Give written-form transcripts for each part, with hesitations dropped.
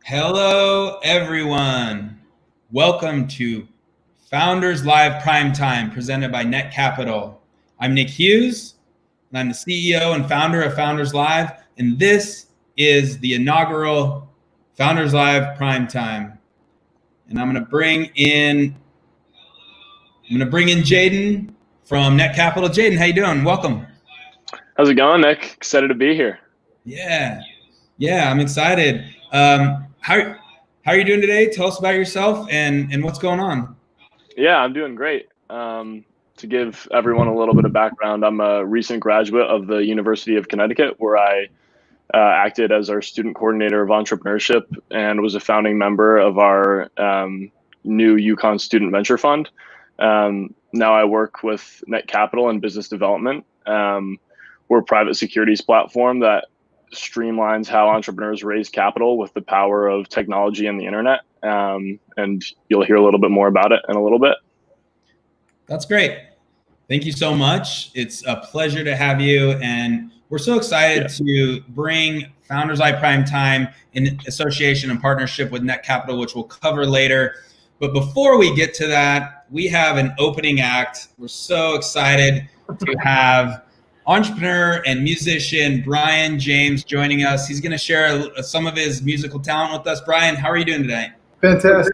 Hello, everyone. Welcome to Founders Live Primetime, presented by Netcapital. I'm Nick Hughes, and I'm the CEO and founder of Founders Live, and this is the inaugural Founders Live Primetime. And I'm going to bring in Yahyn from Netcapital. Yahyn, how you doing? Welcome. How's it going, Nick? Excited to be here. Yeah, I'm excited. How are you doing today? Tell us about yourself and what's going on. Yeah, I'm doing great. To give everyone a little bit of background, I'm a recent graduate of the University of Connecticut, where I acted as our student coordinator of entrepreneurship and was a founding member of our new Yukon Student Venture Fund. Now I work with Netcapital and business development. We're a private securities platform that streamlines how entrepreneurs raise capital with the power of technology and the internet. And you'll hear a little bit more about it in a little bit. That's great. Thank you so much. It's a pleasure to have you. And we're so excited to bring Founders Live Primetime in association and partnership with Netcapital, which we'll cover later. But before we get to that, we have an opening act. We're so excited to have entrepreneur and musician Brian James joining us. He's going to share some of his musical talent with us. Brian, how are you doing today? Fantastic.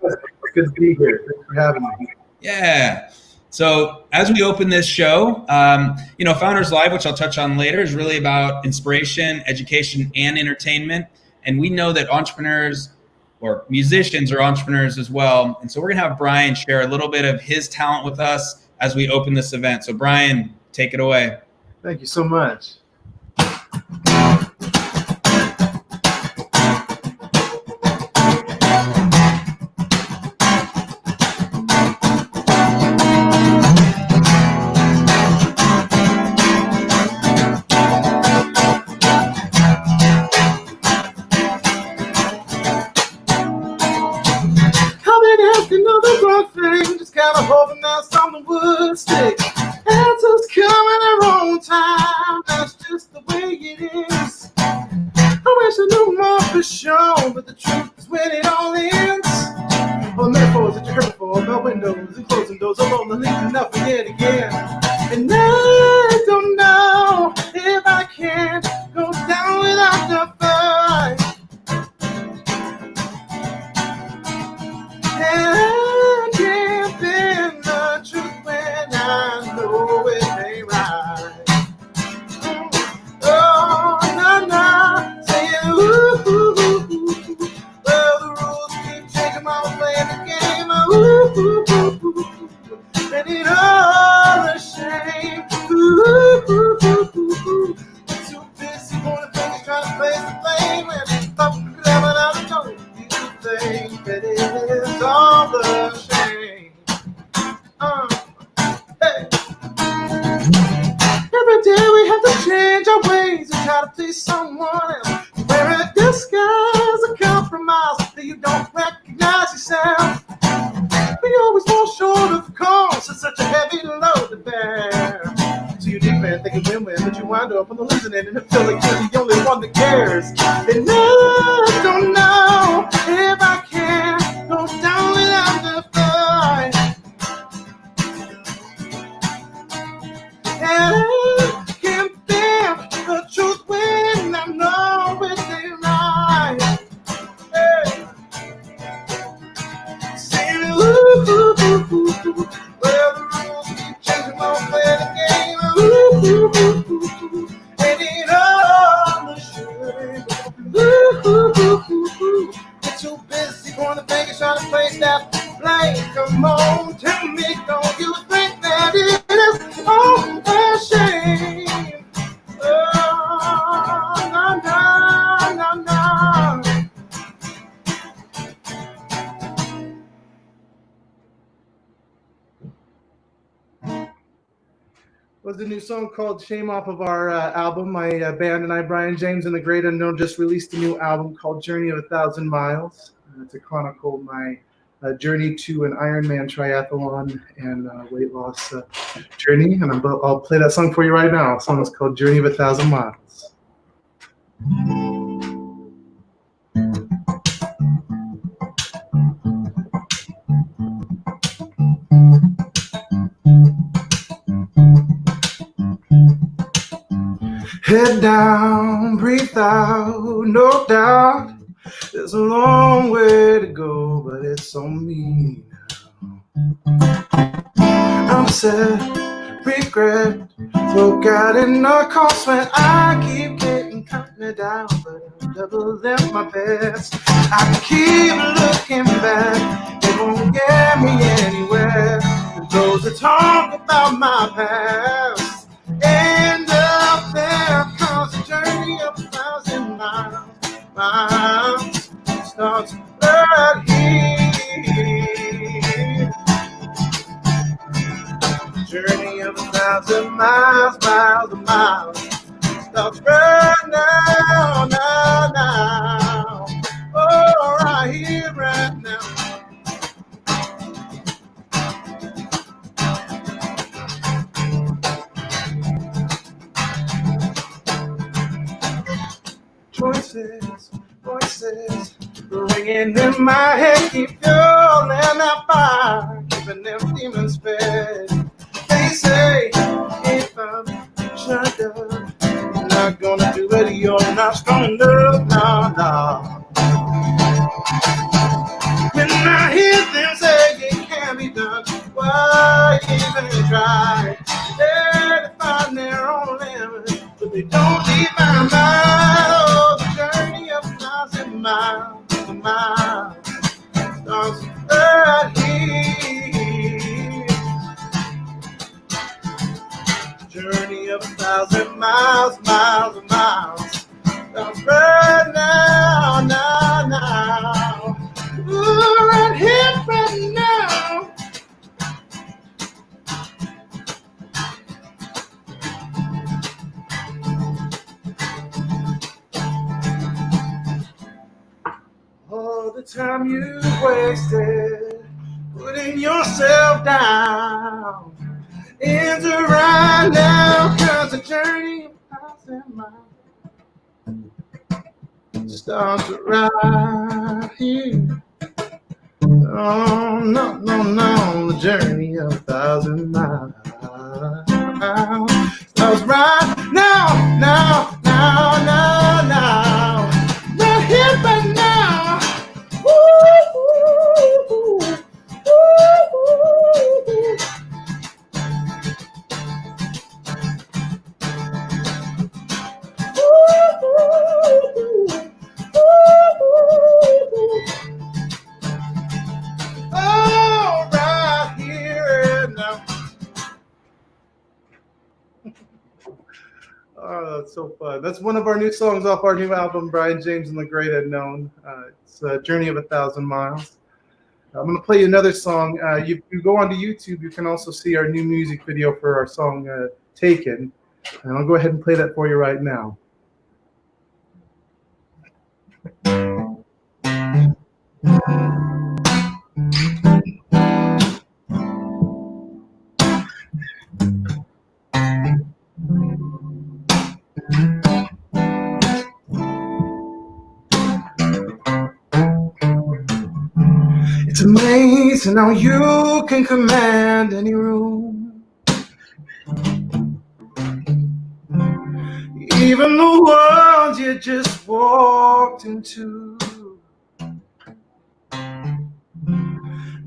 Good to be here. Thanks for having me. Yeah. So as we open this show, Founders Live, which I'll touch on later, is really about inspiration, education, and entertainment. And we know that entrepreneurs or musicians are entrepreneurs as well. And so we're going to have Brian share a little bit of his talent with us as we open this event. So Brian, take it away. Thank you so much. Just kind of hoping that something would stick. Answers come in their own time. That's just the way it is. I wish I knew more for sure, but the truth is when it all ends. All the metaphors that you heard before about windows and closing doors, alone the leave and never yet again. And I don't know if I can go down without the fight. And I can't bend the truth when I know it ain't right. Oh, nah, saying ooh, ooh, ooh, ooh. Well, the rules keep changing, mama playing the game. Ooh, ooh, ooh, ooh. And it all a shame. Ooh, ooh, ooh, ooh, ooh. I'm too busy going to things trying to place the blame. And it's up to clever, I don't know. You think that it is all a shame. Hey. Every day we have to change our ways and try to please someone else. Wear a disguise, a compromise that you don't recognize yourself. We always fall short of the cause. It's such a heavy load to bear. So you deep man think you win-win, but you wind up on the losing end and it feels like you're the only one that cares. And I don't know if I can go down without the fight. And I can't bear the truth when I know it ain't right. Hey. Saying ooh, ooh, ooh, ooh, ooh. Well, the rules keep changing, won't play the game. Ooh, ooh, ooh, ooh, ooh. And it all the shame. Ooh, ooh, ooh, ooh, ooh. Get too busy going to Vegas trying to place that blame. Come on, tell me, don't you think that it is all a shame? Oh, no, no, no, no. Was a new song called Shame off of our album. My band and I, Brian James and the Great Unknown, just released a new album called Journey of 1,000 Miles. To chronicle my journey to an Ironman triathlon and weight loss journey. And I'll play that song for you right now. The song is called Journey of 1,000 Miles. Head down, breathe out, no doubt. There's a long way to go, but it's on me now. I'm sad, regret, forgot in the cost when I keep getting cut me down, but I'm doubling my best. I keep looking back, it won't get me anywhere. Those that talk about my past end up there, 'cause the journey of 1,000 miles starts right here. Journey of 1,000 miles, miles and miles starts right now, now. Oh, right here, right now. Voices ringing in my head, keep fueling that fire, keeping them demons fed. They say if I'm shut up, you're not gonna do it, you're not strong enough, no. When I hear them say it can't be done, why even try? They're to find their own limit, but they don't leave my mind. Oh, the journey of 1,000 miles, starts right here. Journey of 1,000 miles, starts right now. Ooh, right here, right now. All the time you wasted putting yourself down ends right now, 'cause the journey of 1,000 miles starts right here. Oh, no, the journey of 1,000 miles starts right now. Right here, right now. Ooh. Oh, right here and now. Oh, that's so fun. That's one of our new songs off our new album, Brian James and the Great Unknown. It's a Journey of 1,000 Miles. I'm going to play you another song. You go onto YouTube, you can also see our new music video for our song, Taken. And I'll go ahead and play that for you right now. It's amazing how you can command any room, even the ones you just walked into.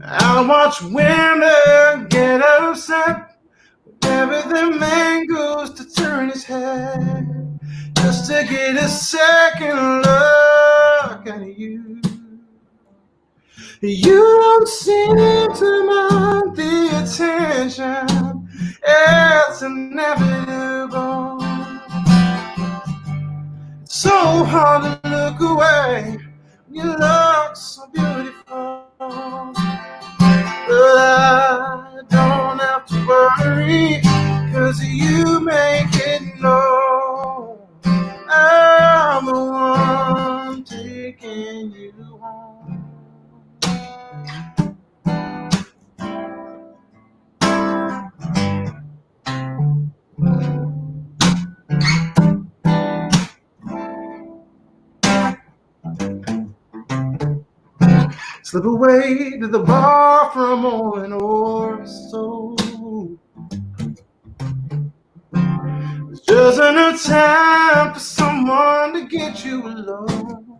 I watch women get upset whenever their man goes to turn his head, just to get a second look at you. You don't seem to mind the attention, it's inevitable. It's so hard to look away when you look so beautiful. But I don't have to worry, 'cause you make it known I'm the one taking you home. Slip away to the bar for a moment or so. 'Cause Just enough time for someone to get you alone.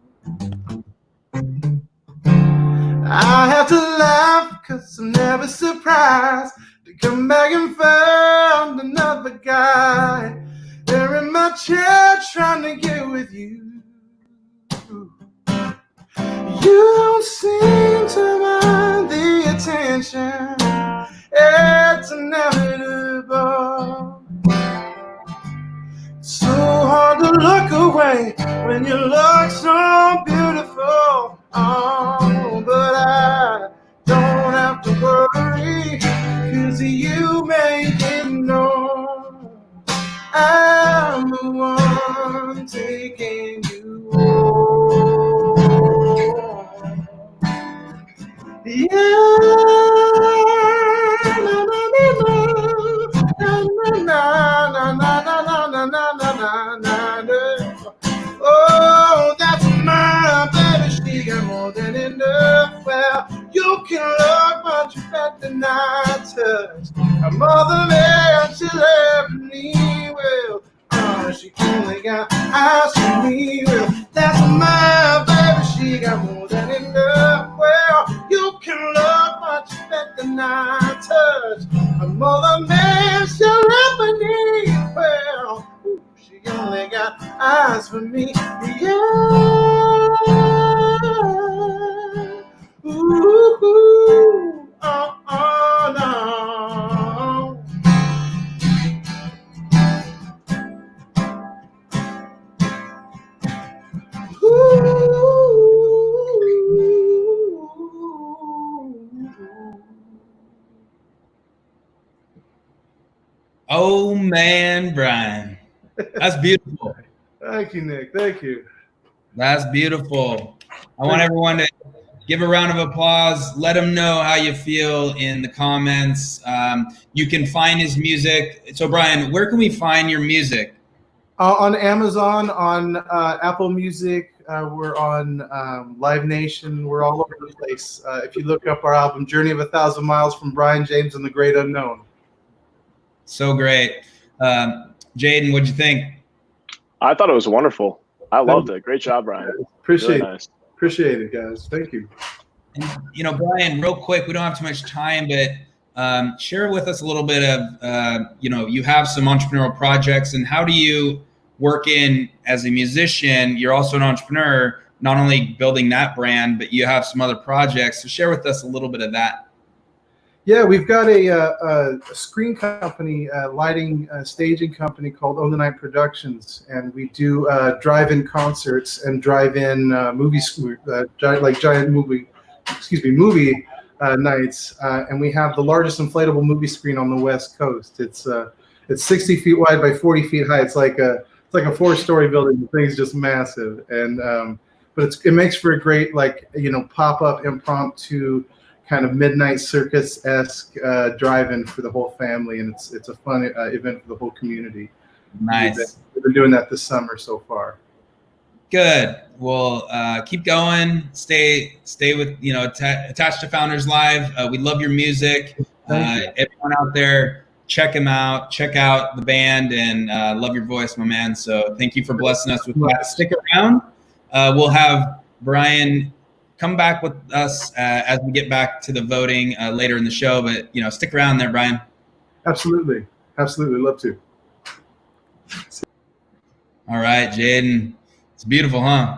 I have to laugh because I'm never surprised to come back and find another guy there in my chair trying to get with you. You don't seem to mind the attention. It's inevitable. So hard to look away when you look so beautiful. Oh, but I don't have to worry, 'cause you make it known I'm the one taking you home. Yeah. Oh, that's my baby. She got more than enough. Well, you can look, but you better not touch. Her mother man, she'll ever need. Well, she only got eyes for me. Well, that's my baby. She got more than enough. Well, you can look, but you better not touch. Her mother man, she'll ever need. Well, she only got eyes for me. Yeah. Ooh, oh, oh, no. Oh man, Brian, that's beautiful. Thank you, Nick. Thank you. That's beautiful. I want everyone to give a round of applause. Let him know how you feel in the comments. You can find his music. So Brian, where can we find your music? On Amazon, on Apple Music, we're on Live Nation. We're all over the place. If you look up our album, Journey of 1,000 Miles from Brian James and the Great Unknown. So great. Jaden, what'd you think? I thought it was wonderful. I loved it. Great job, Brian. Appreciate Really it. nice. Appreciate it, guys. Thank you. And, Brian, real quick, we don't have too much time, but share with us a little bit of, you have some entrepreneurial projects, and how do you work in as a musician? You're also an entrepreneur, not only building that brand, but you have some other projects. So share with us a little bit of that. Yeah, we've got a screen company, lighting staging company called On the Night Productions, and we do drive-in concerts and drive-in movies, like giant movie nights. And we have the largest inflatable movie screen on the West Coast. It's 60 feet wide by 40 feet high. It's like a 4-story building. The thing's just massive, and but it makes for a great pop-up impromptu kind of midnight circus-esque drive-in for the whole family, and it's a fun event for the whole community. Nice. We've been doing that this summer so far. Good. Well, keep going. Stay with attached to Founders Live. We love your music. Everyone out there, check him out. Check out the band, and love your voice, my man. So thank you for blessing us with that. Stick around. We'll have Brian come back with us as we get back to the voting later in the show, but stick around there, Brian. Absolutely, love to. All right, Jaden, it's beautiful, huh?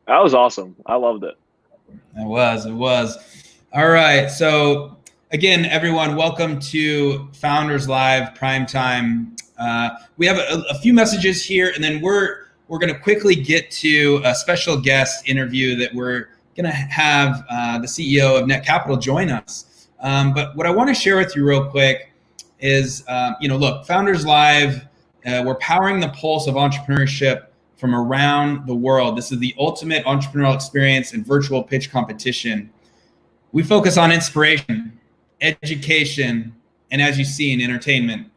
That was awesome. I loved it. It was. All right, so again, everyone, welcome to Founders Live Primetime. We have a few messages here, and then we're going to quickly get to a special guest interview that we're going to have the CEO of Netcapital join us. But what I want to share with you real quick is, look, Founders Live, we're powering the pulse of entrepreneurship from around the world. This is the ultimate entrepreneurial experience and virtual pitch competition. We focus on inspiration, education, and as you see, in entertainment.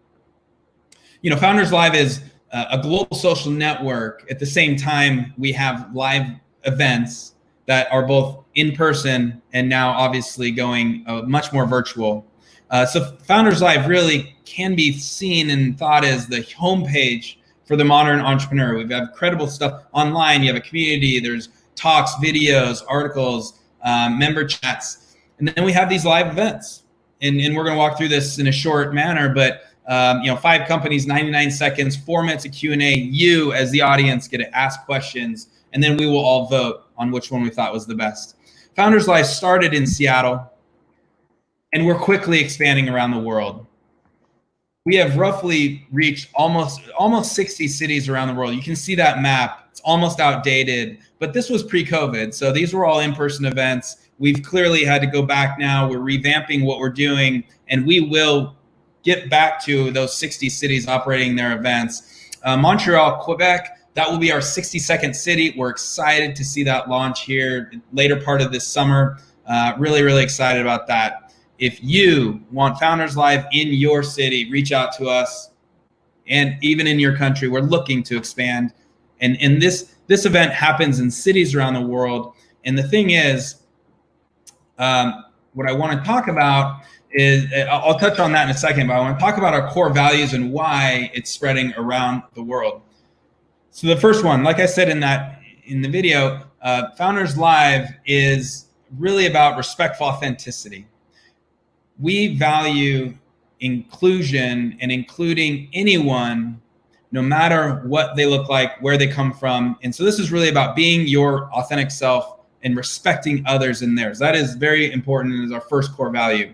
Founders Live is a global social network. At the same time, we have live events that are both in person and now obviously going much more virtual. So Founders Live really can be seen and thought as the homepage for the modern entrepreneur. We've got incredible stuff online. You have a community, there's talks, videos, articles, member chats, and then we have these live events. And we're going to walk through this in a short manner, but 5 companies, 99 seconds, 4 minutes of Q&A. You as the audience get to ask questions, and then we will all vote on which one we thought was the best. Founders Live started in Seattle, and we're quickly expanding around the world. We have roughly reached almost 60 cities around the world. You can see that map. It's almost outdated, but this was pre-COVID. So these were all in-person events. We've clearly had to go back now. We're revamping what we're doing, and we will get back to those 60 cities operating their events. Montreal, Quebec, that will be our 62nd city. We're excited to see that launch here later part of this summer. Really, really excited about that. If you want Founders Live in your city, reach out to us. And even in your country, we're looking to expand. And this event happens in cities around the world. And the thing is, what I want to talk about is, I'll touch on that in a second, but I want to talk about our core values and why it's spreading around the world. So the first one, like I said in the video, Founders Live is really about respectful authenticity. We value inclusion and including anyone, no matter what they look like, where they come from. And so this is really about being your authentic self and respecting others in theirs. That is very important and is our first core value.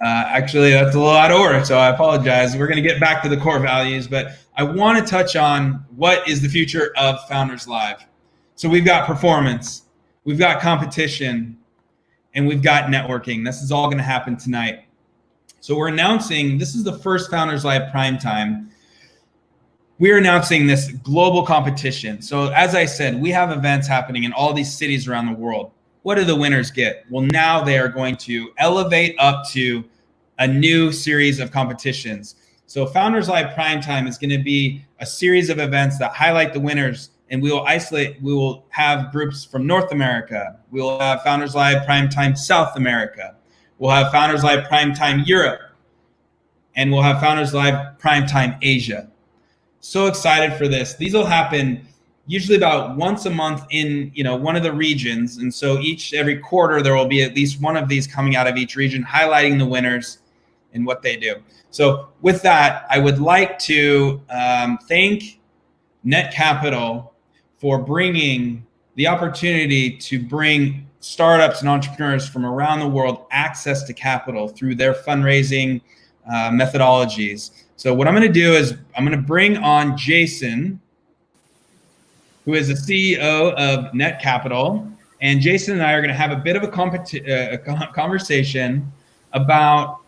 Actually, that's a little out of order, so I apologize. We're going to get back to the core values, but I want to touch on what is the future of Founders Live. So we've got performance, we've got competition, and we've got networking. This is all going to happen tonight. So we're announcing, this is the first Founders Live Primetime. We're announcing this global competition. So as I said, we have events happening in all these cities around the world. What do the winners get? Well, now they are going to elevate up to a new series of competitions. So Founders Live Primetime is going to be a series of events that highlight the winners, and we will have groups from North America. We will have Founders Live Primetime South America. We'll have Founders Live Primetime Europe, and we'll have Founders Live Primetime Asia. So excited for this. These will happen usually about once a month in one of the regions, and so every quarter there will be at least one of these coming out of each region, highlighting the winners and what they do. So with that, I would like to thank Netcapital for bringing the opportunity to bring startups and entrepreneurs from around the world access to capital through their fundraising methodologies. So what I'm going to do is I'm going to bring on Jason, who is the CEO of Netcapital. And Jason and I are going to have a bit of a conversation about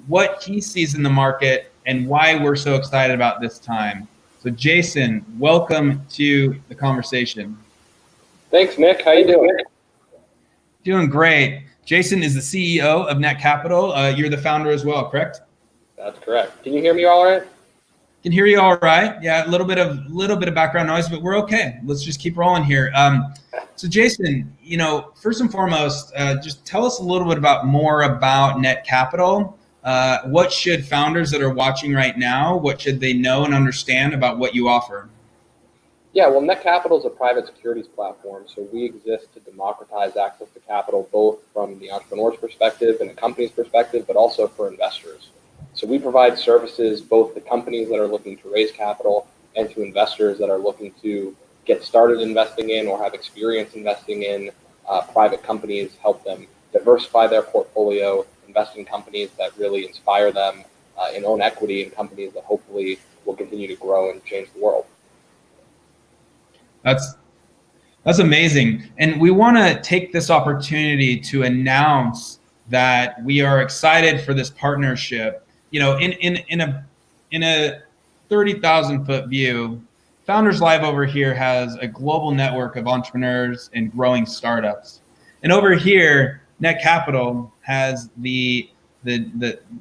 what he sees in the market and why we're so excited about this time. So Jason, welcome to the conversation. Thanks, Nick. How you doing? Doing great. Jason is the CEO of Netcapital. You're the founder as well, correct? That's correct. Can you hear me all right? Can hear you all right. Yeah, a little bit of background noise, but we're okay. Let's just keep rolling here. So Jason, first and foremost, just tell us a little bit more about Netcapital. What should founders that are watching right now, what should they know and understand about what you offer? Yeah, well, Netcapital is a private securities platform, so we exist to democratize access to capital, both from the entrepreneur's perspective and the company's perspective, but also for investors. So we provide services both to companies that are looking to raise capital and to investors that are looking to get started investing in or have experience investing in private companies, help them diversify their portfolio, invest in companies that really inspire them, and own equity in companies that hopefully will continue to grow and change the world. That's amazing. And we want to take this opportunity to announce that we are excited for this partnership. In a 30,000 foot view, Founders Live over here has a global network of entrepreneurs and growing startups. And over here, Netcapital has the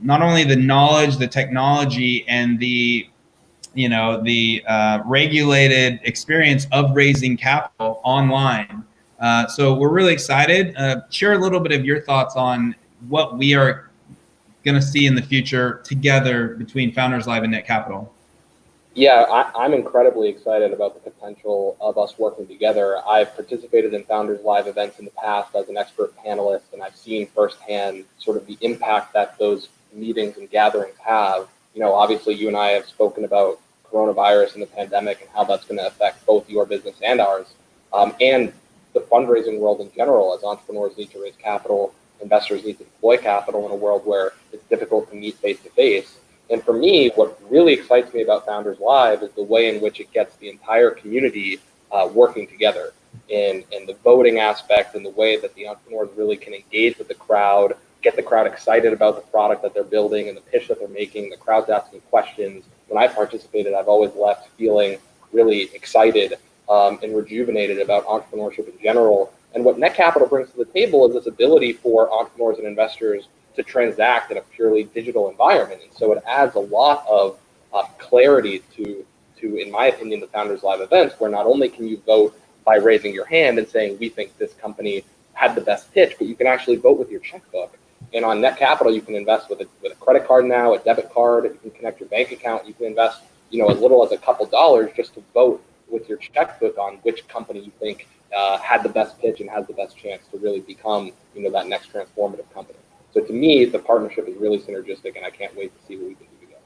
not only the knowledge, the technology, and the regulated experience of raising capital online. So we're really excited. Share a little bit of your thoughts on what we are going to see in the future together between Founders Live and Netcapital? Yeah, I'm incredibly excited about the potential of us working together. I've participated in Founders Live events in the past as an expert panelist, and I've seen firsthand sort of the impact that those meetings and gatherings have. You know, obviously you and I have spoken about coronavirus and the pandemic and how that's going to affect both your business and ours, and the fundraising world in general, as entrepreneurs need to raise capital, investors need to deploy capital in a world where it's difficult to meet face to face. And for me, what really excites me about Founders Live is the way in which it gets the entire community working together in the voting aspect and the way that the entrepreneurs really can engage with the crowd, get the crowd excited about the product that they're building and the pitch that they're making, the crowd's asking questions. When I participated, I've always left feeling really excited and rejuvenated about entrepreneurship in general. And what Netcapital brings to the table is this ability for entrepreneurs and investors to transact in a purely digital environment. And so it adds a lot of clarity to, in my opinion, the Founders Live events, where not only can you vote by raising your hand and saying, we think this company had the best pitch, but you can actually vote with your checkbook. And on Netcapital, you can invest with a credit card now, a debit card, you can connect your bank account, you can invest, you know, as little as a couple dollars just to vote with your checkbook on which company you think had the best pitch and has the best chance to really become, you know, that next transformative company. So to me, the partnership is really synergistic, and I can't wait to see what we can do together.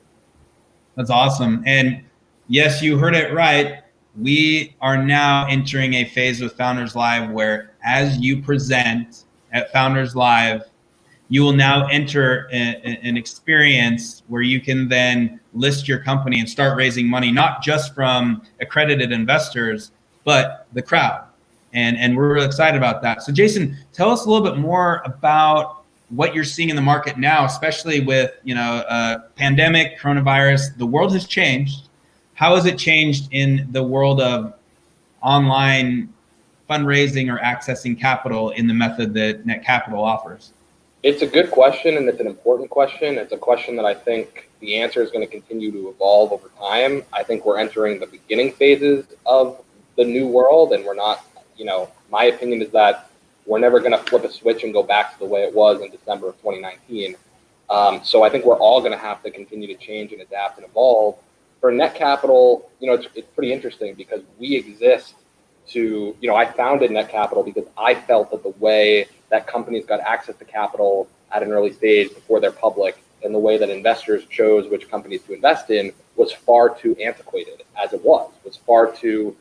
That's awesome. And yes, you heard it right. We are now entering a phase with Founders Live where, as you present at Founders Live, you will now enter an experience where you can then list your company and start raising money, not just from accredited investors, but the crowd. And we're really excited about that. So Jason, tell us a little bit more about what you're seeing in the market now, especially with, you know, pandemic, coronavirus. The world has changed. How has it changed in the world of online fundraising or accessing capital in the method that Netcapital offers? It's a good question, and it's an important question. It's a question that I think the answer is going to continue to evolve over time. I think we're entering the beginning phases of the new world, and we're not, you know, my opinion is that we're never going to flip a switch and go back to the way it was in December of 2019. So I think we're all going to have to continue to change and adapt and evolve. For Netcapital, you know, it's pretty interesting because we exist to, you know, I founded Netcapital because I felt that the way that companies got access to capital at an early stage before they're public and the way that investors chose which companies to invest in was far too antiquated as it was far too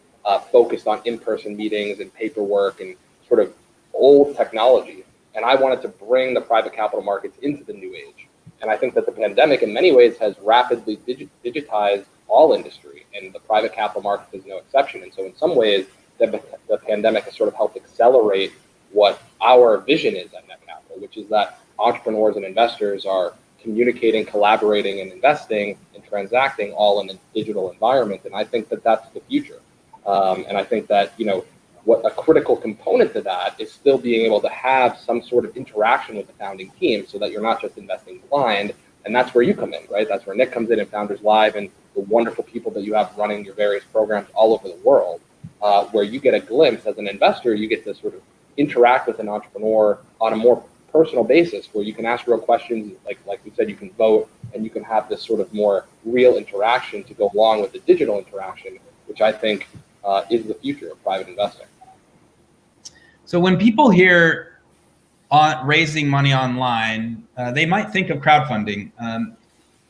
focused on in-person meetings and paperwork and sort of old technology. And I wanted to bring the private capital markets into the new age. And I think that the pandemic in many ways has rapidly digitized all industry, and the private capital market is no exception. And so in some ways, the pandemic has sort of helped accelerate what our vision is at Netcapital, which is that entrepreneurs and investors are communicating, collaborating, and investing and transacting all in a digital environment. And I think that that's the future. And I think that, you know, what a critical component to that is still being able to have some sort of interaction with the founding team so that you're not just investing blind. And that's where you come in, right? That's where Nick comes in and Founders Live and the wonderful people that you have running your various programs all over the world, where you get a glimpse as an investor, you get to sort of interact with an entrepreneur on a more personal basis where you can ask real questions, like we said, you can vote, and you can have this sort of more real interaction to go along with the digital interaction, which I think is the future of private investing. So when people hear raising money online, they might think of crowdfunding.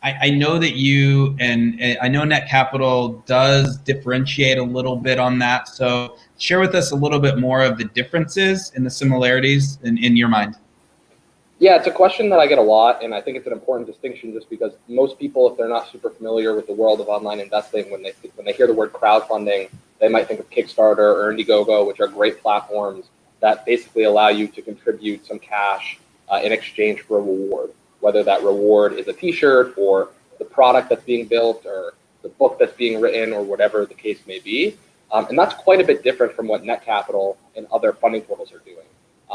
I know that you and I know Netcapital does differentiate a little bit on that. So share with us a little bit more of the differences and the similarities in your mind. Yeah, it's a question that I get a lot, and I think it's an important distinction just because most people, if they're not super familiar with the world of online investing, when they hear the word crowdfunding, they might think of Kickstarter or Indiegogo, which are great platforms that basically allow you to contribute some cash in exchange for a reward, whether that reward is a t-shirt or the product that's being built or the book that's being written or whatever the case may be. And that's quite a bit different from what Netcapital and other funding portals are doing.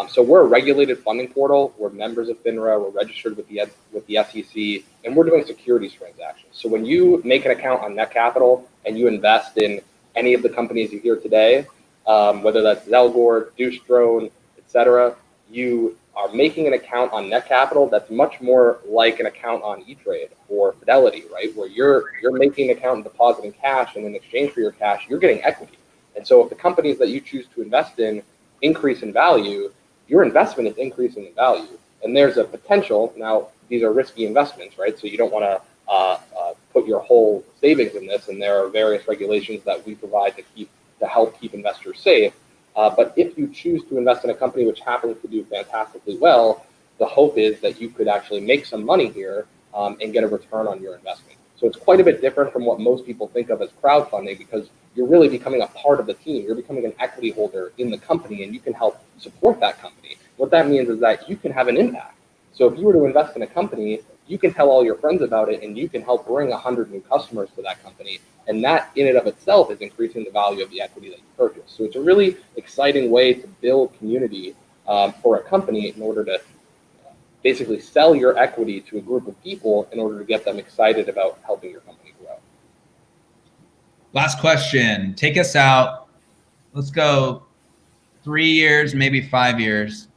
So we're a regulated funding portal. We're members of FINRA. We're registered with the SEC, and we're doing securities transactions. So when you make an account on Netcapital and you invest in any of the companies you hear today, whether that's Zelgor, Deuce Drone, etc., you are making an account on Netcapital that's much more like an account on E-Trade or Fidelity, right? Where you're making an account and depositing cash, and in exchange for your cash, you're getting equity. And so if the companies that you choose to invest in increase in value, your investment is increasing in value. And there's a potential, now these are risky investments, right? So you don't want to put your whole savings in this, and there are various regulations that we provide to help keep investors safe. But if you choose to invest in a company which happens to do fantastically well, the hope is that you could actually make some money here and get a return on your investment. So it's quite a bit different from what most people think of as crowdfunding, because you're really becoming a part of the team. You're becoming an equity holder in the company, and you can help support that company. What that means is that you can have an impact. So if you were to invest in a company, you can tell all your friends about it, and you can help bring 100 new customers to that company. And that in and of itself is increasing the value of the equity that you purchase. So it's a really exciting way to build community for a company in order to basically sell your equity to a group of people in order to get them excited about helping your company grow. Last question. Take us out. Let's go 3 years, maybe 5 years.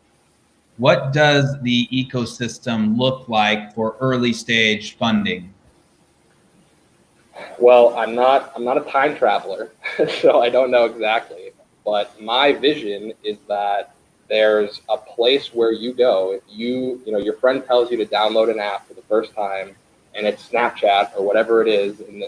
What does the ecosystem look like for early stage funding? Well, I'm not a time traveler, so I don't know exactly. But my vision is that there's a place where you go. If your friend tells you to download an app for the first time, and it's Snapchat or whatever it is in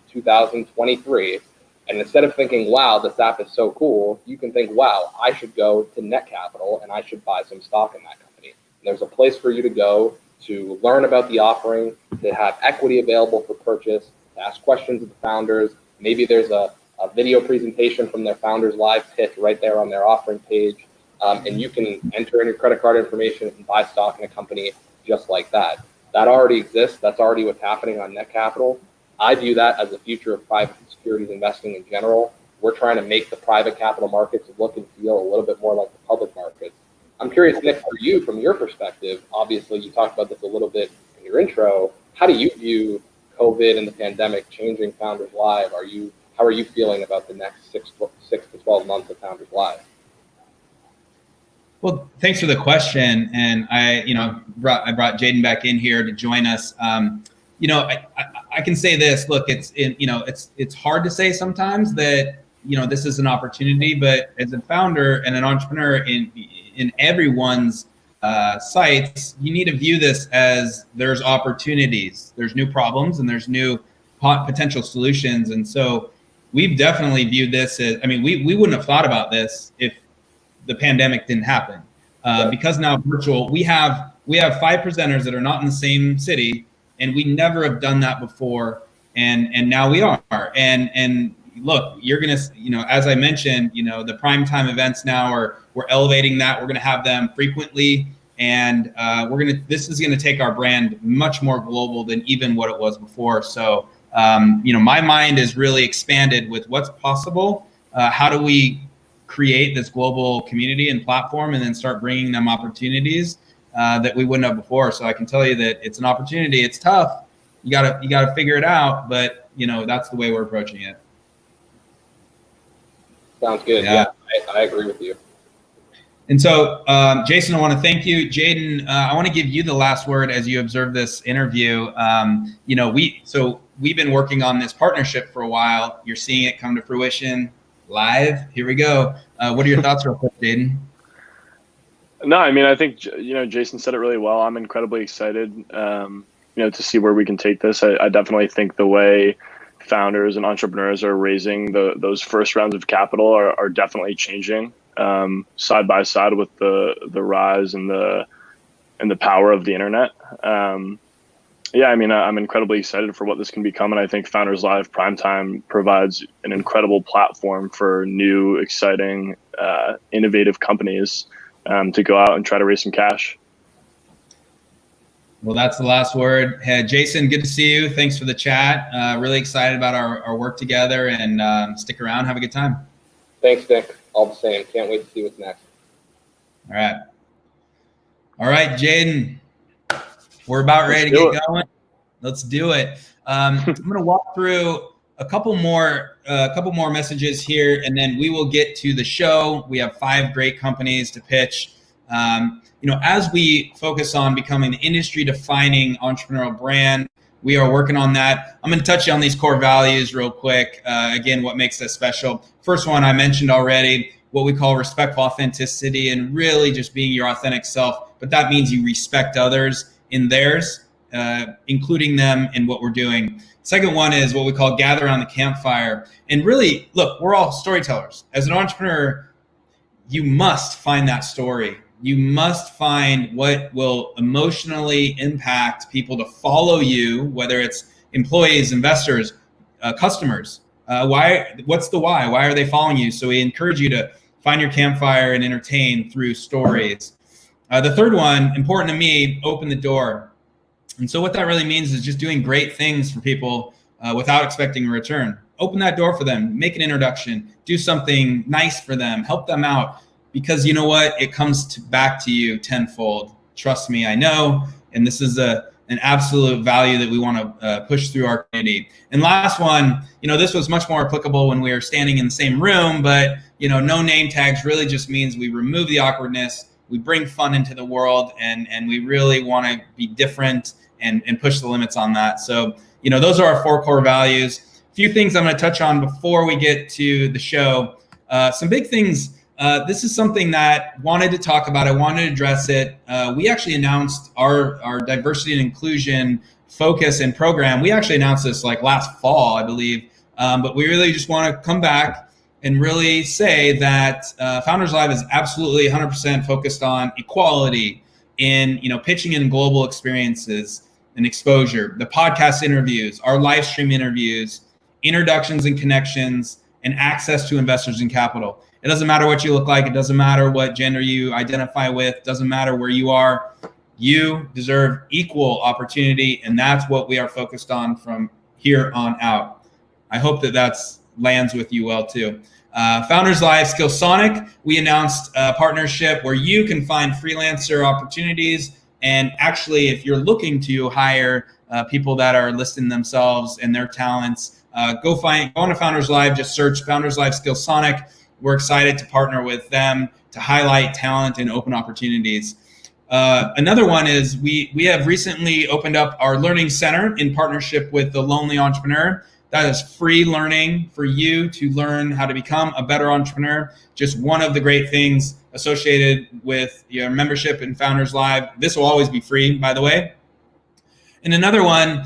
2023, and instead of thinking, wow, this app is so cool, you can think, wow, I should go to Netcapital and I should buy some stock in that company. And there's a place for you to go to learn about the offering, to have equity available for purchase, to ask questions of the founders. Maybe there's a video presentation from their founders live pitch right there on their offering page. And you can enter in your credit card information and buy stock in a company just like that. That already exists. That's already what's happening on Netcapital. I view that as the future of private securities investing in general. We're trying to make the private capital markets look and feel a little bit more like the public markets. I'm curious, Nick, for you, from your perspective, obviously you talked about this a little bit in your intro. How do you view COVID and the pandemic changing Founders Live? How are you feeling about the next 6 to 12 months of Founders Live? Well, thanks for the question. And I brought Yahyn back in here to join us. I can say this. Look, it's hard to say sometimes that this is an opportunity, but as a founder and an entrepreneur in everyone's sites, you need to view this as there's opportunities, there's new problems, and there's new potential solutions. And so we've definitely viewed this as, we wouldn't have thought about this if the pandemic didn't happen. Because now virtual, we have 5 presenters that are not in the same city, and we never have done that before, and now we are. And look, you're gonna, as I mentioned, the primetime events now we're elevating that. We're gonna have them frequently, and this is gonna take our brand much more global than even what it was before. So my mind is really expanded with what's possible. How do we create this global community and platform, and then start bringing them opportunities that we wouldn't have before? So I can tell you that it's an opportunity. It's tough. You gotta figure it out, but that's the way we're approaching it. Sounds good. Yeah, I agree with you. And so, Jason, I want to thank you. Yahyn, I want to give you the last word as you observe this interview. We've been working on this partnership for a while. You're seeing it come to fruition live. Here we go. What are your thoughts real quick, Yahyn? No, I think Jason said it really well. I'm incredibly excited, to see where we can take this. I definitely think the way founders and entrepreneurs are raising those first rounds of capital are definitely changing side by side with the rise and the power of the internet. I'm incredibly excited for what this can become, and I think Founders Live Primetime provides an incredible platform for new, exciting, innovative companies to go out and try to raise some cash. Well, that's the last word. Hey, Jason, good to see you. Thanks for the chat. Really excited about our work together, and stick around. Have a good time. Thanks, Nick. All the same. Can't wait to see what's next. All right, Yahyn, we're about ready to get going. Let's do it. I'm going to walk through a couple more messages here, and then we will get to the show. We have 5 great companies to pitch. As we focus on becoming the industry-defining entrepreneurial brand, we are working on that. I'm going to touch on these core values real quick. Again, what makes us special. First one I mentioned already, what we call respectful authenticity, and really just being your authentic self. But that means you respect others in theirs, including them in what we're doing. Second one is what we call gather around the campfire. And really, look, we're all storytellers. As an entrepreneur, you must find that story. You must find what will emotionally impact people to follow you, whether it's employees, investors, customers. What's the why? Why are they following you? So we encourage you to find your campfire and entertain through stories. The third one, important to me, open the door. And so what that really means is just doing great things for people without expecting a return. Open that door for them, make an introduction, do something nice for them, help them out. Because you know what? It comes back to you tenfold. Trust me, I know. And this is an absolute value that we want to push through our community. And last one, this was much more applicable when we were standing in the same room, but no name tags really just means we remove the awkwardness, we bring fun into the world, and we really want to be different and push the limits on that. So, those are our 4 core values. A few things I'm going to touch on before we get to the show. Some big things. This is something that wanted to talk about. I wanted to address it. We actually announced our diversity and inclusion focus and program. We actually announced this like last fall, I believe. But we really just want to come back and really say that Founders Live is absolutely 100% focused on equality in pitching in global experiences and exposure, the podcast interviews, our live stream interviews, introductions and connections, and access to investors and capital. It doesn't matter what you look like. It doesn't matter what gender you identify with. It doesn't matter where you are. You deserve equal opportunity, and that's what we are focused on from here on out. I hope that lands with you well too. Founders Live Skillsonic, we announced a partnership where you can find freelancer opportunities. And actually, if you're looking to hire people that are listing themselves and their talents, go on to Founders Live, just search Founders Live Skillsonic. We're excited to partner with them to highlight talent and open opportunities. Another one is we have recently opened up our Learning Center in partnership with the Lonely Entrepreneur. That is free learning for you to learn how to become a better entrepreneur. Just one of the great things associated with your membership in Founders Live. This will always be free, by the way. And another one,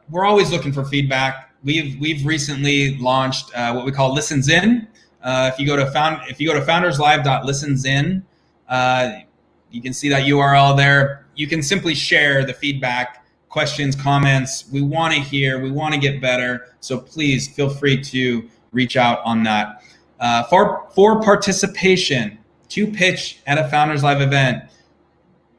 we're always looking for feedback. We've recently launched what we call Listens In. If you go to founderslive.listensin, you can see that URL there. You can simply share the feedback, questions, comments. We want to hear, we want to get better. So please feel free to reach out on that. For participation to pitch at a Founders Live event,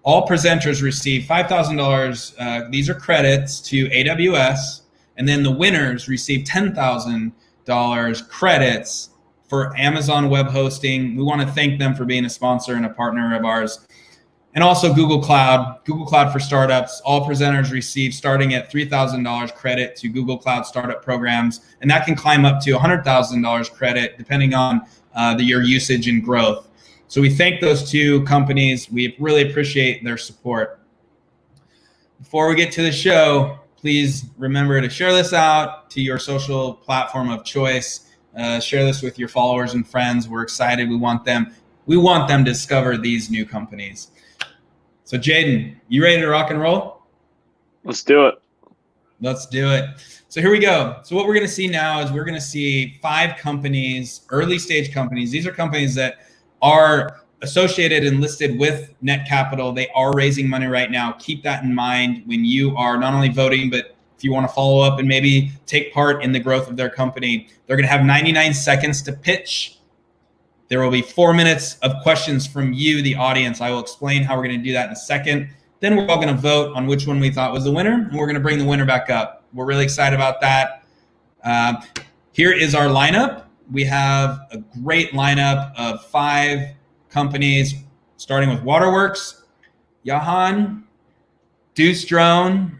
all presenters receive $5,000. These are credits to AWS. And then the winners receive $10,000 credits for Amazon web hosting. We want to thank them for being a sponsor and a partner of ours. And also Google Cloud for startups. All presenters receive starting at $3,000 credit to Google Cloud startup programs. And that can climb up to $100,000 credit depending on your usage and growth. So we thank those 2 companies. We really appreciate their support. Before we get to the show, please remember to share this out to your social platform of choice. Share this with your followers and friends. We're excited. We want them to discover these new companies. So Jaden, you ready to rock and roll? Let's do it. Let's do it. So here we go. So what we're going to see now is we're going to see 5 companies, early stage companies. These are companies that are associated and listed with Netcapital. They are raising money right now. Keep that in mind when you are not only voting, but if you want to follow up and maybe take part in the growth of their company. They're going to have 99 seconds to pitch. There will be 4 minutes of questions from you, the audience. I will explain how we're going to do that in a second. Then we're all going to vote on which one we thought was the winner, and we're going to bring the winner back up. We're really excited about that. Here is our lineup. We have a great lineup of 5 companies, starting with WaterWorks, Yahan, Deuce Drone,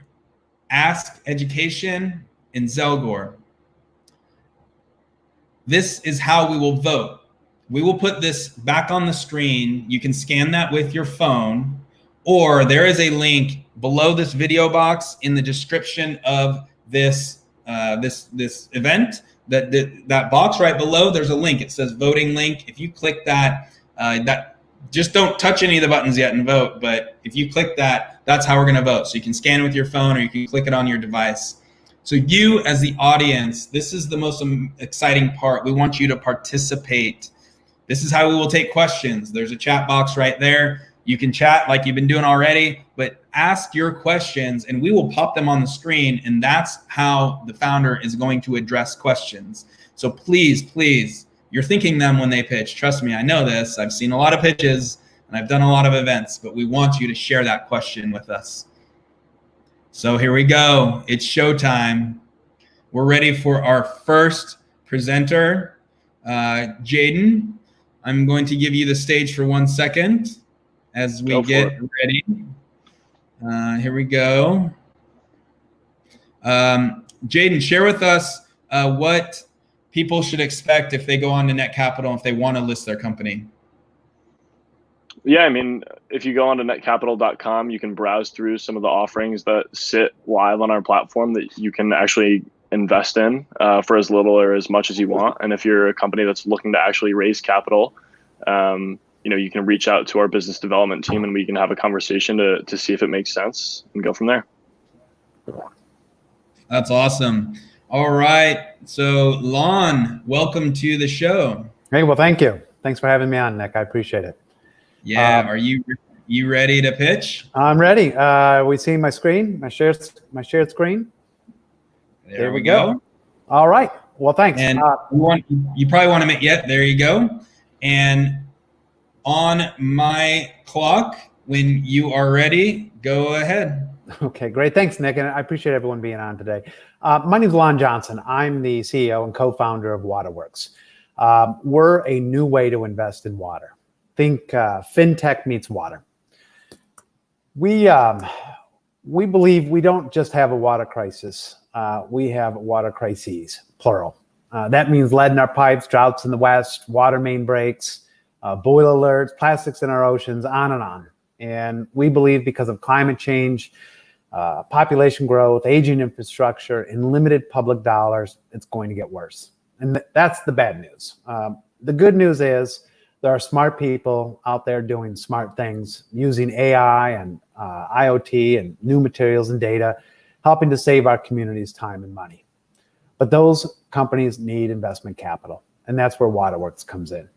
Ask Education, and Zelgor. This is how we will vote. We will put this back on the screen. You can scan that with your phone, or there is a link below this video box in the description of this this event. That box right below, there's a link. It says voting link. If you click that, just don't touch any of the buttons yet and vote. But if you click that, that's how we're going to vote. So you can scan it with your phone, or you can click it on your device. So you, as the audience, this is the most exciting part. We want you to participate. This is how we will take questions. There's a chat box right there. You can chat like you've been doing already, but ask your questions and we will pop them on the screen. And that's how the founder is going to address questions. So please, you're thinking them when they pitch. Trust me, I know this. I've seen a lot of pitches and I've done a lot of events, but we want you to share that question with us. So here we go. It's showtime. We're ready for our first presenter, Jaden. I'm going to give you the stage for 1 second as we get ready. Here we go. Jaden, share with us what people should expect if they go on to Netcapital, if they want to list their company. Yeah, I mean, if you go on to netcapital.com, you can browse through some of the offerings that sit live on our platform that you can actually invest in for as little or as much as you want. And if you're a company that's looking to actually raise capital, you can reach out to our business development team and we can have a conversation to see if it makes sense and go from there. That's awesome. All right. So Lon, welcome to the show. Hey, well, thank you. Thanks for having me on, Nick. I appreciate it. Yeah. Are you ready to pitch? I'm ready. We see my screen, my shared screen. There we go. All right. Well, thanks. And you probably want to make, there you go. And on my clock, when you are ready, go ahead. Okay, great. Thanks, Nick. And I appreciate everyone being on today. My name is Lon Johnson. I'm the CEO and co-founder of WaterWorks. We're a new way to invest in water. Think fintech meets water. We believe we don't just have a water crisis. We have water crises, plural. That means lead in our pipes, droughts in the West, water main breaks, boil alerts, plastics in our oceans, on and on. And we believe because of climate change, population growth, aging infrastructure, and limited public dollars, it's going to get worse. And that's the bad news. The good news is there are smart people out there doing smart things, using AI and IoT and new materials and data, helping to save our communities time and money. But those companies need investment capital, and that's where WaterWorks comes in.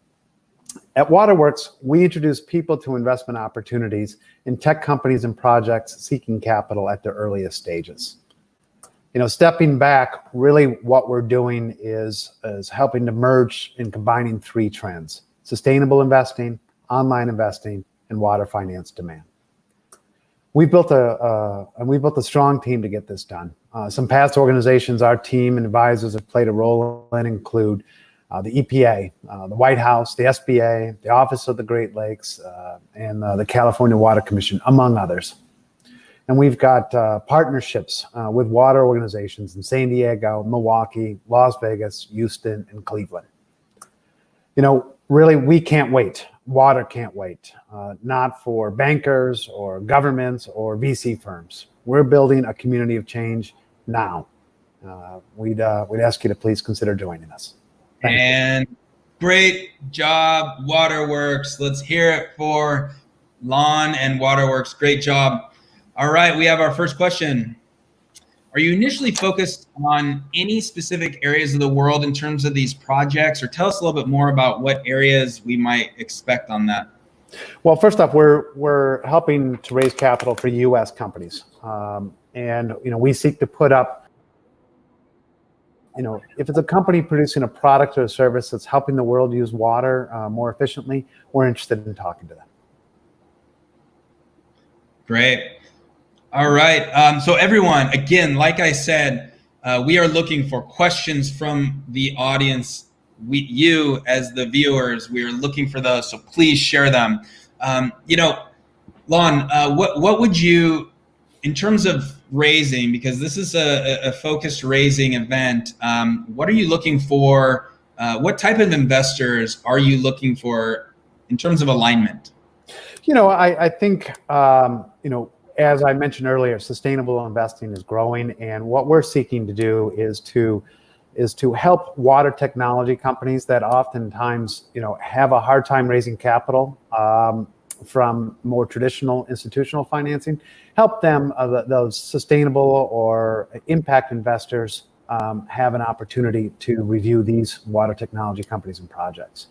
At WaterWorks, we introduce people to investment opportunities in tech companies and projects seeking capital at their earliest stages. Stepping back, really what we're doing is helping to merge and combining three trends: sustainable investing, online investing, and water finance demand. We've built a strong team to get this done. Some past organizations our team and advisors have played a role in include the EPA, the White House, the SBA, the Office of the Great Lakes, and the California Water Commission, among others. And we've got partnerships with water organizations in San Diego, Milwaukee, Las Vegas, Houston, and Cleveland. Really, we can't wait. Water can't wait, not for bankers or governments or VC firms. We're building a community of change now. We'd ask you to please consider joining us. And great job, WaterWorks. Let's hear it for Lon and WaterWorks. Great job. All right, we have our first question. Are you initially focused on any specific areas of the world in terms of these projects, or tell us a little bit more about what areas we might expect on that? Well, first off, we're helping to raise capital for U.S. companies, and we seek to put up. If it's a company producing a product or a service that's helping the world use water more efficiently, we're interested in talking to them. Great. All right. So everyone, again, like I said, we are looking for questions from the audience. You as the viewers, we are looking for those. So please share them. Lon, what would you, in terms of raising, because this is a focused raising event, what are you looking for what type of investors are you looking for in terms of alignment? I think, as I mentioned earlier, sustainable investing is growing, and what we're seeking to do is to help water technology companies that oftentimes, have a hard time raising capital from more traditional institutional financing, help them, those sustainable or impact investors, have an opportunity to review these water technology companies and projects.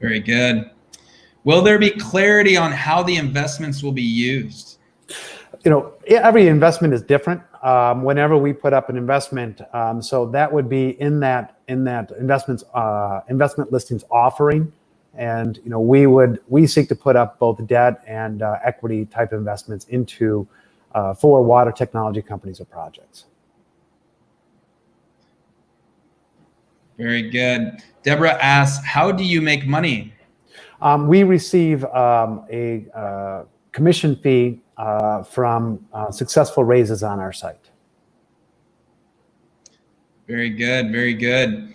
Very good. Will there be clarity on how the investments will be used? Every investment is different. Whenever we put up an investment, so that would be in that investment listings offering, and we seek to put up both debt and equity type investments into for water technology companies or projects. Very good. Deborah asks, how do you make money? We receive a commission fee from successful raises on our site. Very good. Very good.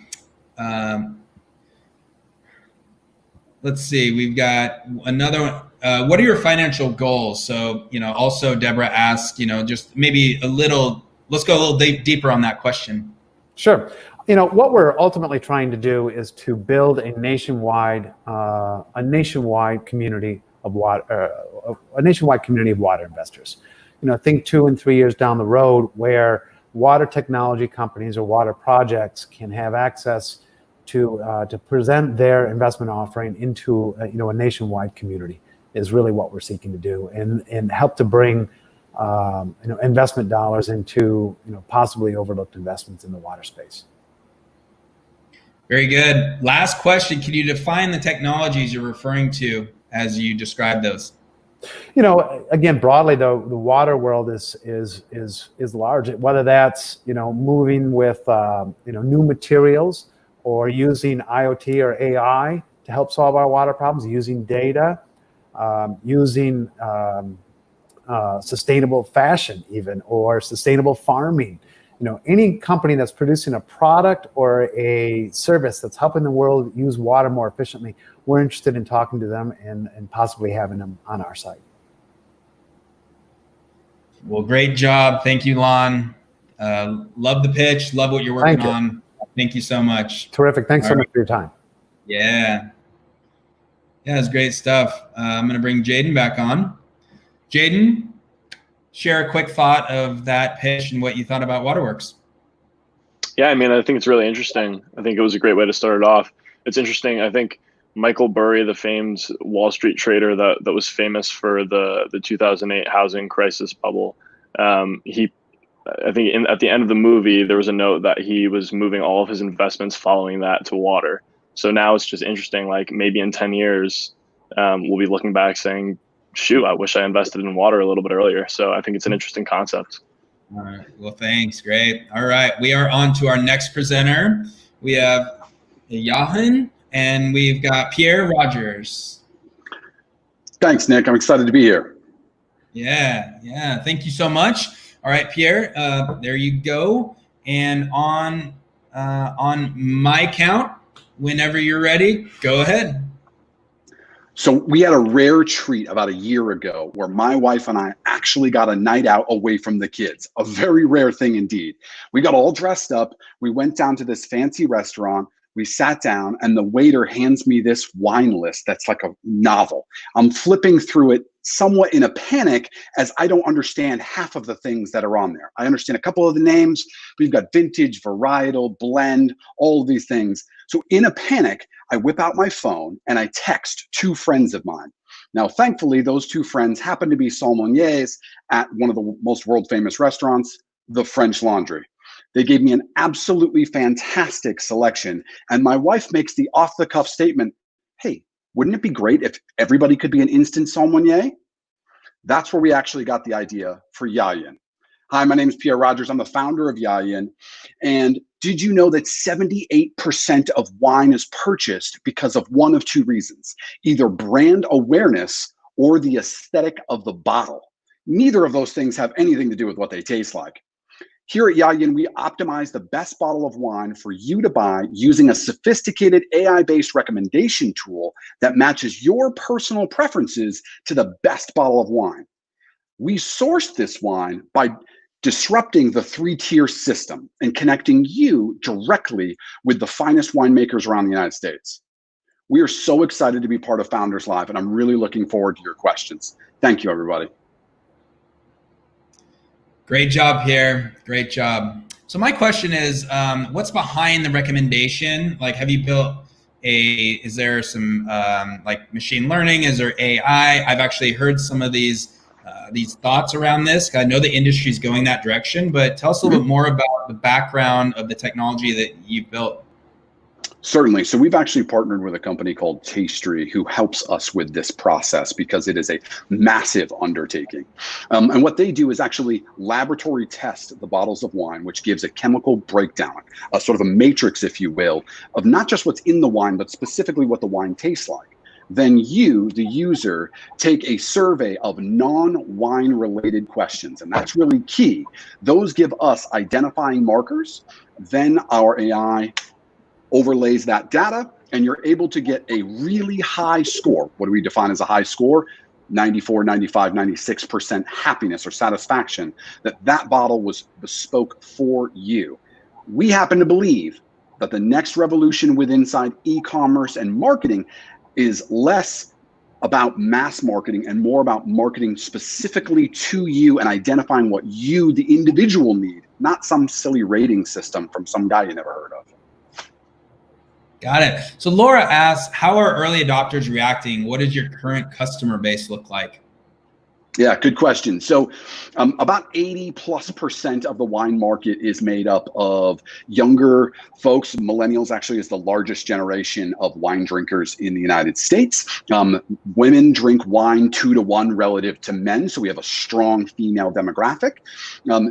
Let's see. We've got another one. What are your financial goals? So, also Deborah asked, just maybe let's go a little deeper on that question. Sure. What we're ultimately trying to do is to build a nationwide community of water, investors. Think 2 and 3 years down the road where water technology companies or water projects can have access to present their investment offering into a nationwide community is really what we're seeking to do, and help to bring investment dollars into possibly overlooked investments in the water space. Very good. Last question. Can you define the technologies you're referring to as you describe those? Again, broadly, the water world is large. Whether that's moving with new materials, or using IoT or AI to help solve our water problems, using data, using sustainable fashion even, or sustainable farming. Any company that's producing a product or a service that's helping the world use water more efficiently, we're interested in talking to them and possibly having them on our site. Well, great job. Thank you, Lon. Love the pitch. Love what you're working on. Thank you so much. Terrific. Thanks so much for your time. Yeah. Yeah, it's great stuff. I'm going to bring Jaden back on. Jaden, share a quick thought of that pitch and what you thought about WaterWorks. Yeah, I think it's really interesting. I think it was a great way to start it off. It's interesting. I think Michael Burry, the famed Wall Street trader that was famous for the 2008 housing crisis bubble, I think at the end of the movie, there was a note that he was moving all of his investments following that to water. So now it's just interesting, like maybe in 10 years, we'll be looking back saying, shoot, I wish I invested in water a little bit earlier. So I think it's an interesting concept. All right. Well, thanks. Great. All right. We are on to our next presenter. We have Yahan and we've got Pierre Rogers. Thanks, Nick. I'm excited to be here. Yeah. Yeah. Thank you so much. All right, Pierre, there you go. And on my count, whenever you're ready, go ahead. So we had a rare treat about a year ago where my wife and I actually got a night out away from the kids. A very rare thing indeed. We got all dressed up. We went down to this fancy restaurant. We sat down and the waiter hands me this wine list that's like a novel. I'm flipping through it somewhat in a panic as I don't understand half of the things that are on there. I understand a couple of the names. We've got vintage, varietal, blend, all of these things. So in a panic, I whip out my phone and I text 2 friends of mine. Now, thankfully, those 2 friends happen to be sommeliers at one of the most world famous restaurants, the French Laundry. They gave me an absolutely fantastic selection. And my wife makes the off-the-cuff statement, hey, wouldn't it be great if everybody could be an instant sommelier? That's where we actually got the idea for Yahyn. Hi, my name is Pierre Rogers. I'm the founder of Yahyn. And did you know that 78% of wine is purchased because of one of 2 reasons, either brand awareness or the aesthetic of the bottle? Neither of those things have anything to do with what they taste like. Here at Yahyn, we optimize the best bottle of wine for you to buy using a sophisticated AI-based recommendation tool that matches your personal preferences to the best bottle of wine. We source this wine by disrupting the three-tier system and connecting you directly with the finest winemakers around the United States. We are so excited to be part of Founders Live, and I'm really looking forward to your questions. Thank you, everybody. Great job, Pierre. Great job. So my question is, what's behind the recommendation? Like, have you built is there some like machine learning? Is there AI? I've actually heard some of these thoughts around this. I know the industry is going that direction, but tell us a little bit more about the background of the technology that you've built. Certainly. So we've actually partnered with a company called Tastery who helps us with this process because it is a massive undertaking. And what they do is actually laboratory test the bottles of wine, which gives a chemical breakdown, a sort of a matrix, if you will, of not just what's in the wine, but specifically what the wine tastes like. Then you, the user, take a survey of non-wine related questions, and that's really key. Those give us identifying markers. Then our AI overlays that data, and you're able to get a really high score. What do we define as a high score? 94, 95, 96% happiness or satisfaction that that bottle was bespoke for you. We happen to believe that the next revolution with inside e-commerce and marketing is less about mass marketing and more about marketing specifically to you and identifying what you, the individual, need, not some silly rating system from some guy you never heard of. Got it. So Laura asks, how are early adopters reacting? What does your current customer base look like? Yeah, good question. So about 80+% of the wine market is made up of younger folks. Millennials actually is the largest generation of wine drinkers in the United States. Women drink wine 2 to 1 relative to men. So we have a strong female demographic.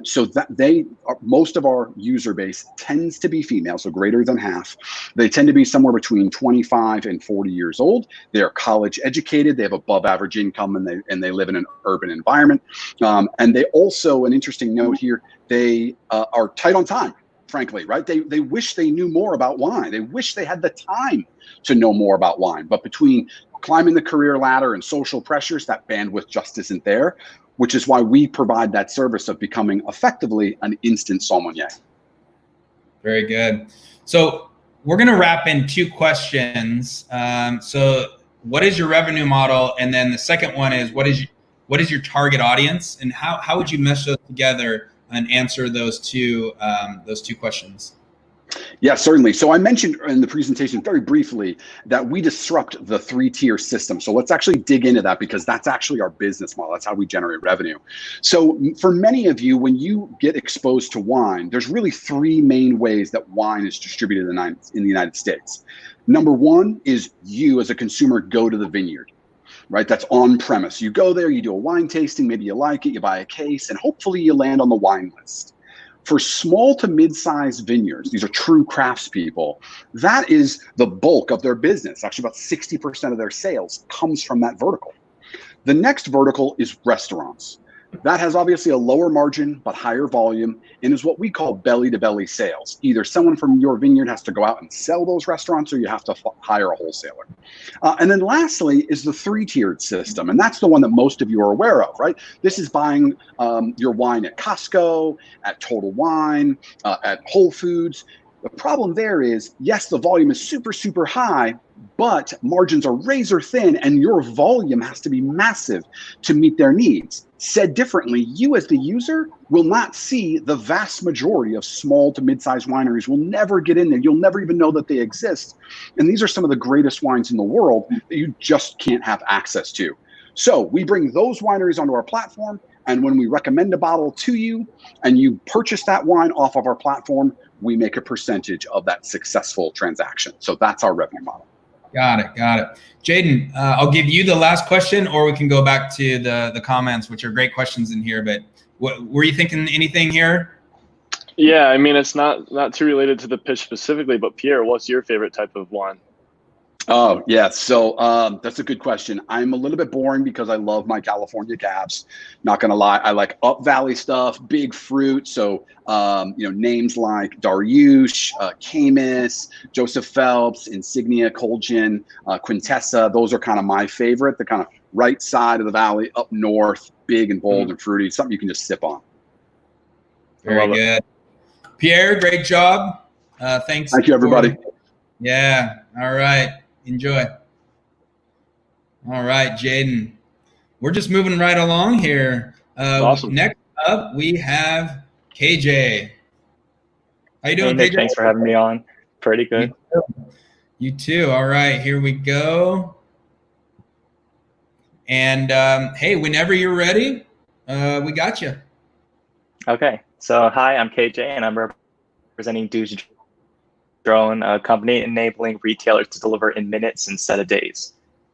So that most of our user base tends to be female, so greater than half. They tend to be somewhere between 25 and 40 years old. They are college educated. They have above average income, and they live in an urban environment. And they also, an interesting note here, they are tight on time, frankly, right? They wish they knew more about wine. They wish they had the time to know more about wine. But between climbing the career ladder and social pressures, that bandwidth just isn't there, which is why we provide that service of becoming effectively an instant sommelier. Very good. So we're going to wrap in 2 questions. So what is your revenue model? And then the second one is, what is your target audience, and how would you mesh those together and answer those two questions? Yeah, certainly. So I mentioned in the presentation very briefly that we disrupt the 3-tier system. So let's actually dig into that, because that's actually our business model. That's how we generate revenue. So for many of you, when you get exposed to wine, there's really 3 main ways that wine is distributed in the United States. Number 1 is you as a consumer go to the vineyard. Right, that's on premise. You go there, you do a wine tasting, maybe you like it, you buy a case, and hopefully you land on the wine list. For small to mid-sized vineyards, these are true craftspeople, that is the bulk of their business. Actually, about 60% of their sales comes from that vertical. The next vertical is restaurants. That has obviously a lower margin, but higher volume, and is what we call belly-to-belly sales. Either someone from your vineyard has to go out and sell those restaurants, or you have to hire a wholesaler. And then lastly is the 3-tiered system, and that's the one that most of you are aware of, right? This is buying your wine at Costco, at Total Wine, at Whole Foods. The problem there is, yes, the volume is super, super high, but margins are razor thin, and your volume has to be massive to meet their needs. Said differently, you as the user will not see the vast majority of small to mid-sized wineries. Will never get in there. You'll never even know that they exist. And these are some of the greatest wines in the world that you just can't have access to. So we bring those wineries onto our platform, and when we recommend a bottle to you and you purchase that wine off of our platform, we make a percentage of that successful transaction. So that's our revenue model. Got it. Jaden, I'll give you the last question, or we can go back to the comments, which are great questions in here. But were you thinking anything here? Yeah, I mean, it's not too related to the pitch specifically, but Pierre, what's your favorite type of wine? Oh, yeah. So that's a good question. I'm a little bit boring because I love my California cabs. Not gonna lie, I like Up Valley stuff, big fruit. So names like Dariush, Camus, Joseph Phelps, Insignia, Colgin, Quintessa. Those are kind of my favorite. The kind of right side of the valley, up north, big and bold and fruity. Something you can just sip on. Very good. Pierre, great job. Thanks. Thank you, everybody. Yeah. All right. Enjoy. All right, Jaden. We're just moving right along here. Awesome. Next up, we have KJ. How you doing, Hey, Nick, KJ? thanks for having me on. Pretty good. You too. All right, here we go. And hey, whenever you're ready, we got you. Okay. So, hi, I'm KJ, and I'm representing Duce Drone, a company enabling retailers to deliver in minutes instead of days.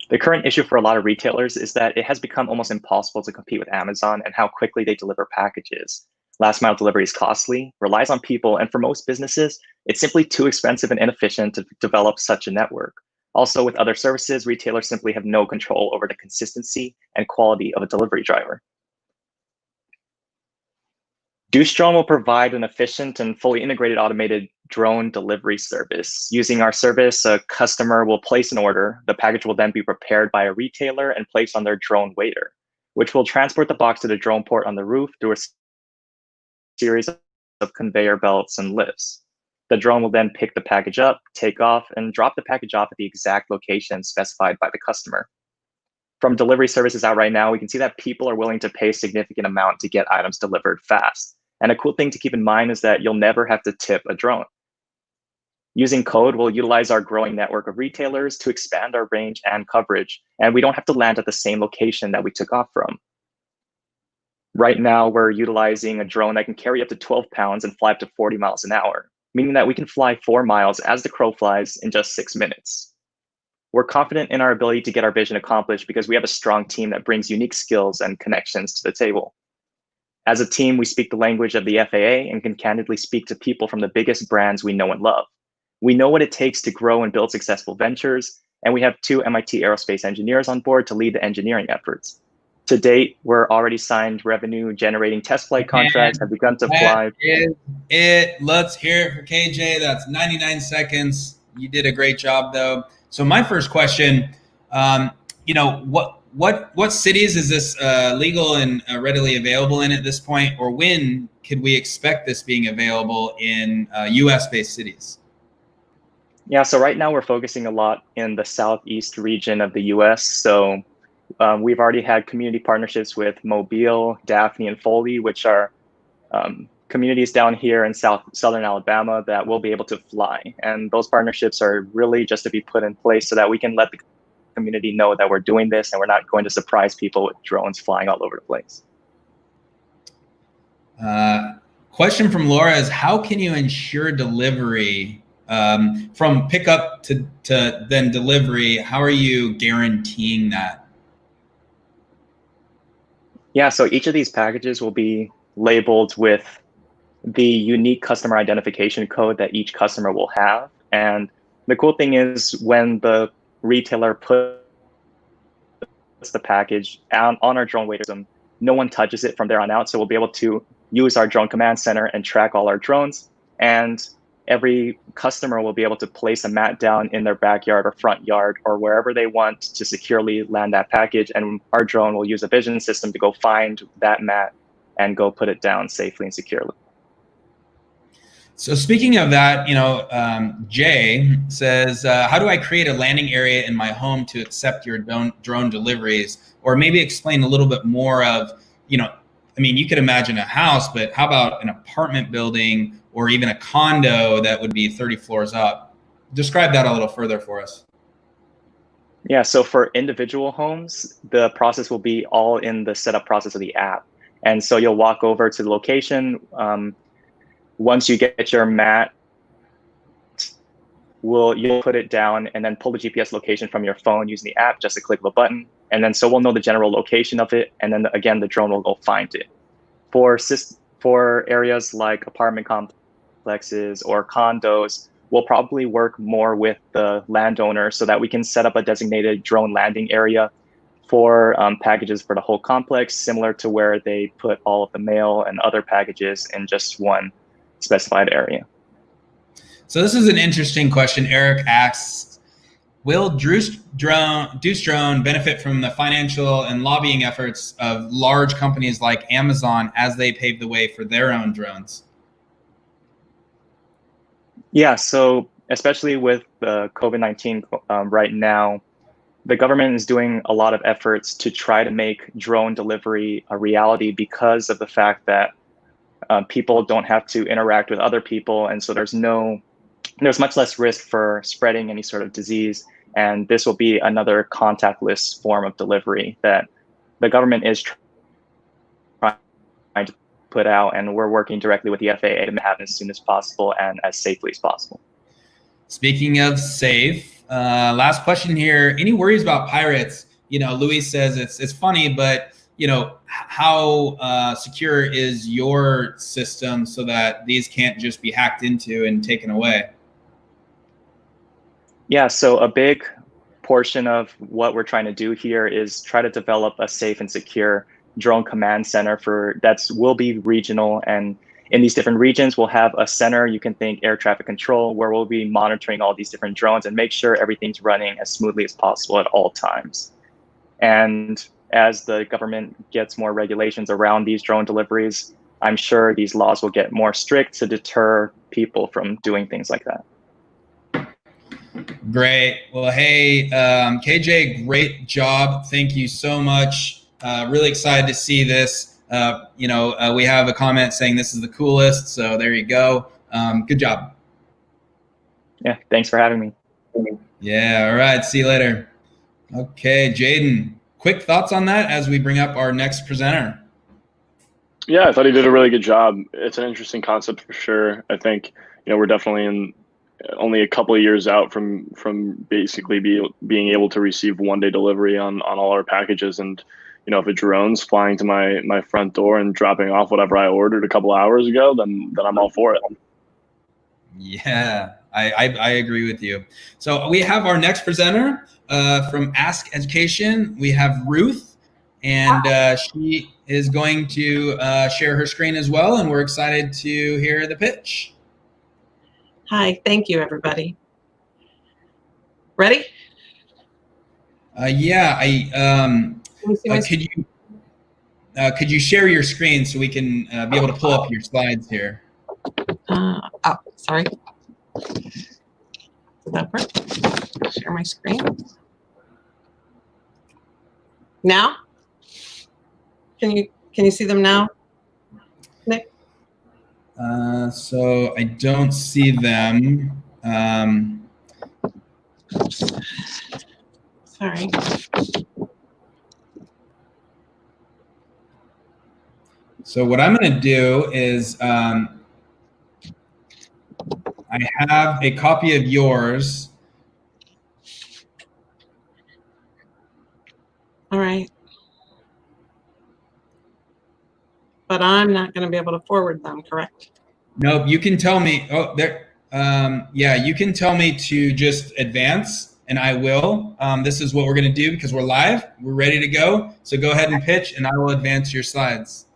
The current issue for a lot of retailers is that it has become almost impossible to compete with Amazon and how quickly they deliver packages. Last mile delivery is costly, relies on people, and for most businesses, it's simply too expensive and inefficient to develop such a network. Also, with other services, retailers simply have no control over the consistency and quality of a delivery driver. Duce Drone will provide an efficient and fully integrated automated drone delivery service. Using our service, a customer will place an order. The package will then be prepared by a retailer and placed on their drone waiter, which will transport the box to the drone port on the roof through a series of conveyor belts and lifts. The drone will then pick the package up, take off, and drop the package off at the exact location specified by the customer. From delivery services out right now, we can see that people are willing to pay a significant amount to get items delivered fast. And a cool thing to keep in mind is that you'll never have to tip a drone. Using code, we'll utilize our growing network of retailers to expand our range and coverage, and we don't have to land at the same location that we took off from. Right now, we're utilizing a drone that can carry up to 12 pounds and fly up to 40 miles an hour, meaning that we can fly 4 miles as the crow flies in just 6 minutes. We're confident in our ability to get our vision accomplished because we have a strong team that brings unique skills and connections to the table. As a team, we speak the language of the FAA and can candidly speak to people from the biggest brands we know and love. We know what it takes to grow and build successful ventures, and we have 2 MIT aerospace engineers on board to lead the engineering efforts. To date, we're already signed revenue-generating test flight contracts, have begun to fly. That is it. Let's hear it for KJ. That's 99 seconds. You did a great job, though. So my first question, what cities is this legal and readily available in at this point, or when could we expect this being available in US-based cities? Yeah, so right now we're focusing a lot in the southeast region of the US. So we've already had community partnerships with Mobile, Daphne, and Foley, which are communities down here in southern Alabama that will be able to fly. And those partnerships are really just to be put in place so that we can let the community know that we're doing this and we're not going to surprise people with drones flying all over the place. Question from Laura is, how can you ensure delivery from pickup to then delivery? How are you guaranteeing that? Yeah, so each of these packages will be labeled with the unique customer identification code that each customer will have. And the cool thing is when the retailer puts the package on our drone waiter system, no one touches it from there on out. So we'll be able to use our drone command center and track all our drones. And every customer will be able to place a mat down in their backyard or front yard or wherever they want to securely land that package. And our drone will use a vision system to go find that mat and go put it down safely and securely. So speaking of that, Jay says, how do I create a landing area in my home to accept your drone deliveries? Or maybe explain a little bit more of, you could imagine a house, but how about an apartment building or even a condo that would be 30 floors up? Describe that a little further for us. Yeah, so for individual homes, the process will be all in the setup process of the app. And so you'll walk over to the location. Once you get your mat, you'll put it down and then pull the GPS location from your phone using the app, just a click of a button. And then so we'll know the general location of it. And then again, the drone will go find it. For areas like apartment complexes or condos, we'll probably work more with the landowner so that we can set up a designated drone landing area for packages for the whole complex, similar to where they put all of the mail and other packages in just one specified area. So this is an interesting question. Eric asks, will Duce Drone benefit from the financial and lobbying efforts of large companies like Amazon as they pave the way for their own drones? Yeah, so especially with the COVID-19 right now, the government is doing a lot of efforts to try to make drone delivery a reality because of the fact that people don't have to interact with other people, and so there's much less risk for spreading any sort of disease. And this will be another contactless form of delivery that the government is trying to put out, and we're working directly with the FAA to happen as soon as possible and as safely as possible. Speaking of safe, last question here. Any worries about pirates? You know, Luis says it's funny, but you know, how secure is your system so that these can't just be hacked into and taken away? Yeah, so a big portion of what we're trying to do here is try to develop a safe and secure drone command center will be regional, and in these different regions we'll have a center, you can think air traffic control, where we'll be monitoring all these different drones and make sure everything's running as smoothly as possible at all times. And as the government gets more regulations around these drone deliveries, I'm sure these laws will get more strict to deter people from doing things like that. Great. Well, hey, KJ, great job. Thank you so much. Really excited to see this. We have a comment saying this is the coolest. So there you go. Good job. Yeah, thanks for having me. Yeah, all right. See you later. Okay, Jaden, quick thoughts on that as we bring up our next presenter. Yeah, I thought he did a really good job. It's an interesting concept for sure. I think, we're definitely only a couple of years out from basically being able to receive one-day delivery on all our packages. And if a drone's flying to my front door and dropping off whatever I ordered a couple hours ago, then I'm all for it. Yeah, I agree with you. So we have our next presenter from Ask Education. We have Ruth, and she is going to share her screen as well, and we're excited to hear the pitch. Hi, thank you, everybody. Ready? Yeah, could you share your screen so we can be able to pull up your slides here? Sorry. Did that work? Share my screen. Now? Can you see them now, Nick? So I don't see them. Sorry. So what I'm going to do is I have a copy of yours. All right. But I'm not going to be able to forward them, correct? Nope. You can tell me. Oh, there. Yeah, you can tell me to just advance, and I will. This is what we're going to do because we're live. We're ready to go. So go ahead and pitch, and I will advance your slides.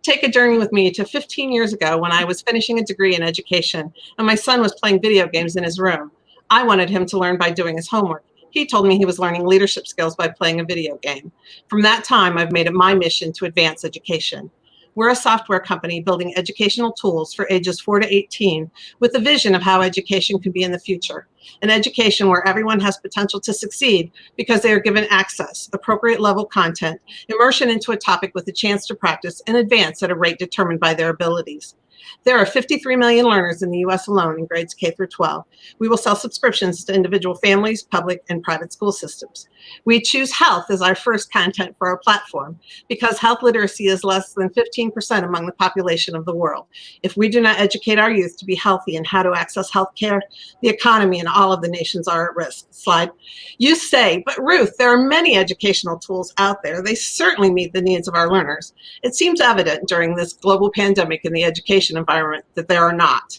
Take a journey with me to 15 years ago when I was finishing a degree in education, and my son was playing video games in his room. I wanted him to learn by doing his homework. He told me he was learning leadership skills by playing a video game. From that time, I've made it my mission to advance education. We're a software company building educational tools for ages 4 to 18 with a vision of how education could be in the future. An education where everyone has potential to succeed because they are given access, appropriate level content, immersion into a topic with a chance to practice and advance at a rate determined by their abilities. There are 53 million learners in the U.S. alone in grades K through 12. We will sell subscriptions to individual families, public, and private school systems. We choose health as our first content for our platform because health literacy is less than 15% among the population of the world. If we do not educate our youth to be healthy and how to access health care, the economy and all of the nations are at risk. Slide. You say, but Ruth, there are many educational tools out there. They certainly meet the needs of our learners. It seems evident during this global pandemic in the education environment that there are not.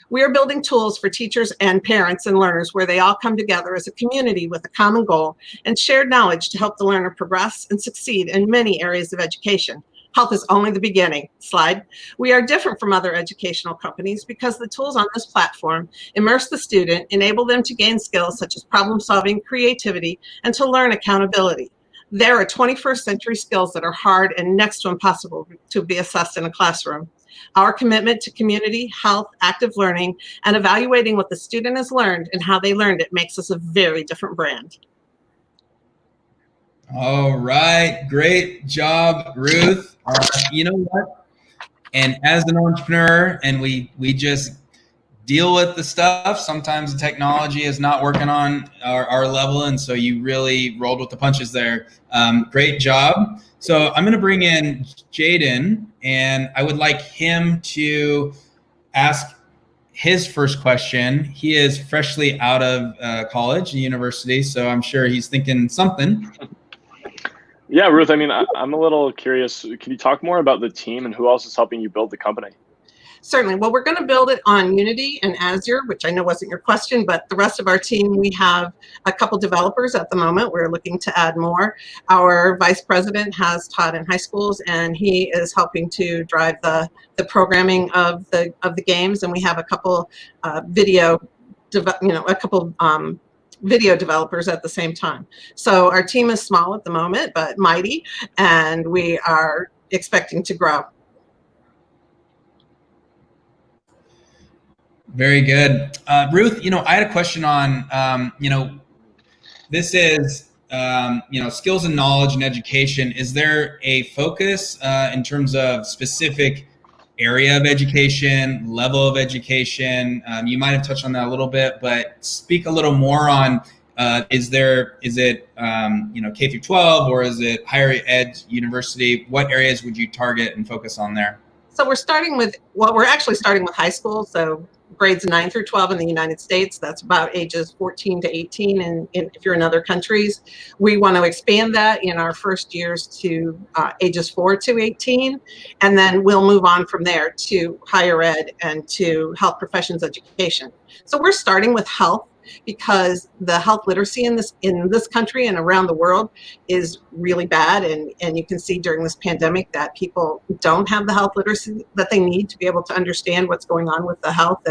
We are building tools for teachers and parents and learners where they all come together as a community with a common goal and shared knowledge to help the learner progress and succeed in many areas of education. Health is only the beginning. Slide. We are different from other educational companies because the tools on this platform immerse the student, enable them to gain skills such as problem solving, creativity, and to learn accountability. There are 21st century skills that are hard and next to impossible to be assessed in a classroom. Our commitment to community, health, active learning, and evaluating what the student has learned and how they learned it makes us a very different brand. All right. Great job, Ruth. You know what? And as an entrepreneur, and we just deal with the stuff, sometimes the technology is not working on our level. And so you really rolled with the punches there. Great job. So I'm going to bring in Jaden, and I would like him to ask his first question. He is freshly out of college and university, so I'm sure he's thinking something. Yeah, Ruth, I mean, I'm a little curious. Can you talk more about the team and who else is helping you build the company? Certainly. Well, we're going to build it on Unity and Azure, which I know wasn't your question, but the rest of our team, we have a couple developers at the moment. We're looking to add more. Our vice president has taught in high schools, and he is helping to drive the programming of the games. And we have a couple video developers at the same time. So our team is small at the moment, but mighty, and we are expecting to grow. Very good. Ruth, I had a question on, this is, skills and knowledge and education. Is there a focus in terms of specific area of education, level of education? You might have touched on that a little bit, but speak a little more on, is it K through 12, or is it higher ed university? What areas would you target and focus on there? So we're actually starting with high school. So grades 9 through 12 in the United States, that's about ages 14 to 18. And if you're in other countries, we want to expand that in our first years to ages 4 to 18. And then we'll move on from there to higher ed and to health professions education. So we're starting with health because the health literacy in this country and around the world is really bad, and you can see during this pandemic that people don't have the health literacy that they need to be able to understand what's going on with the health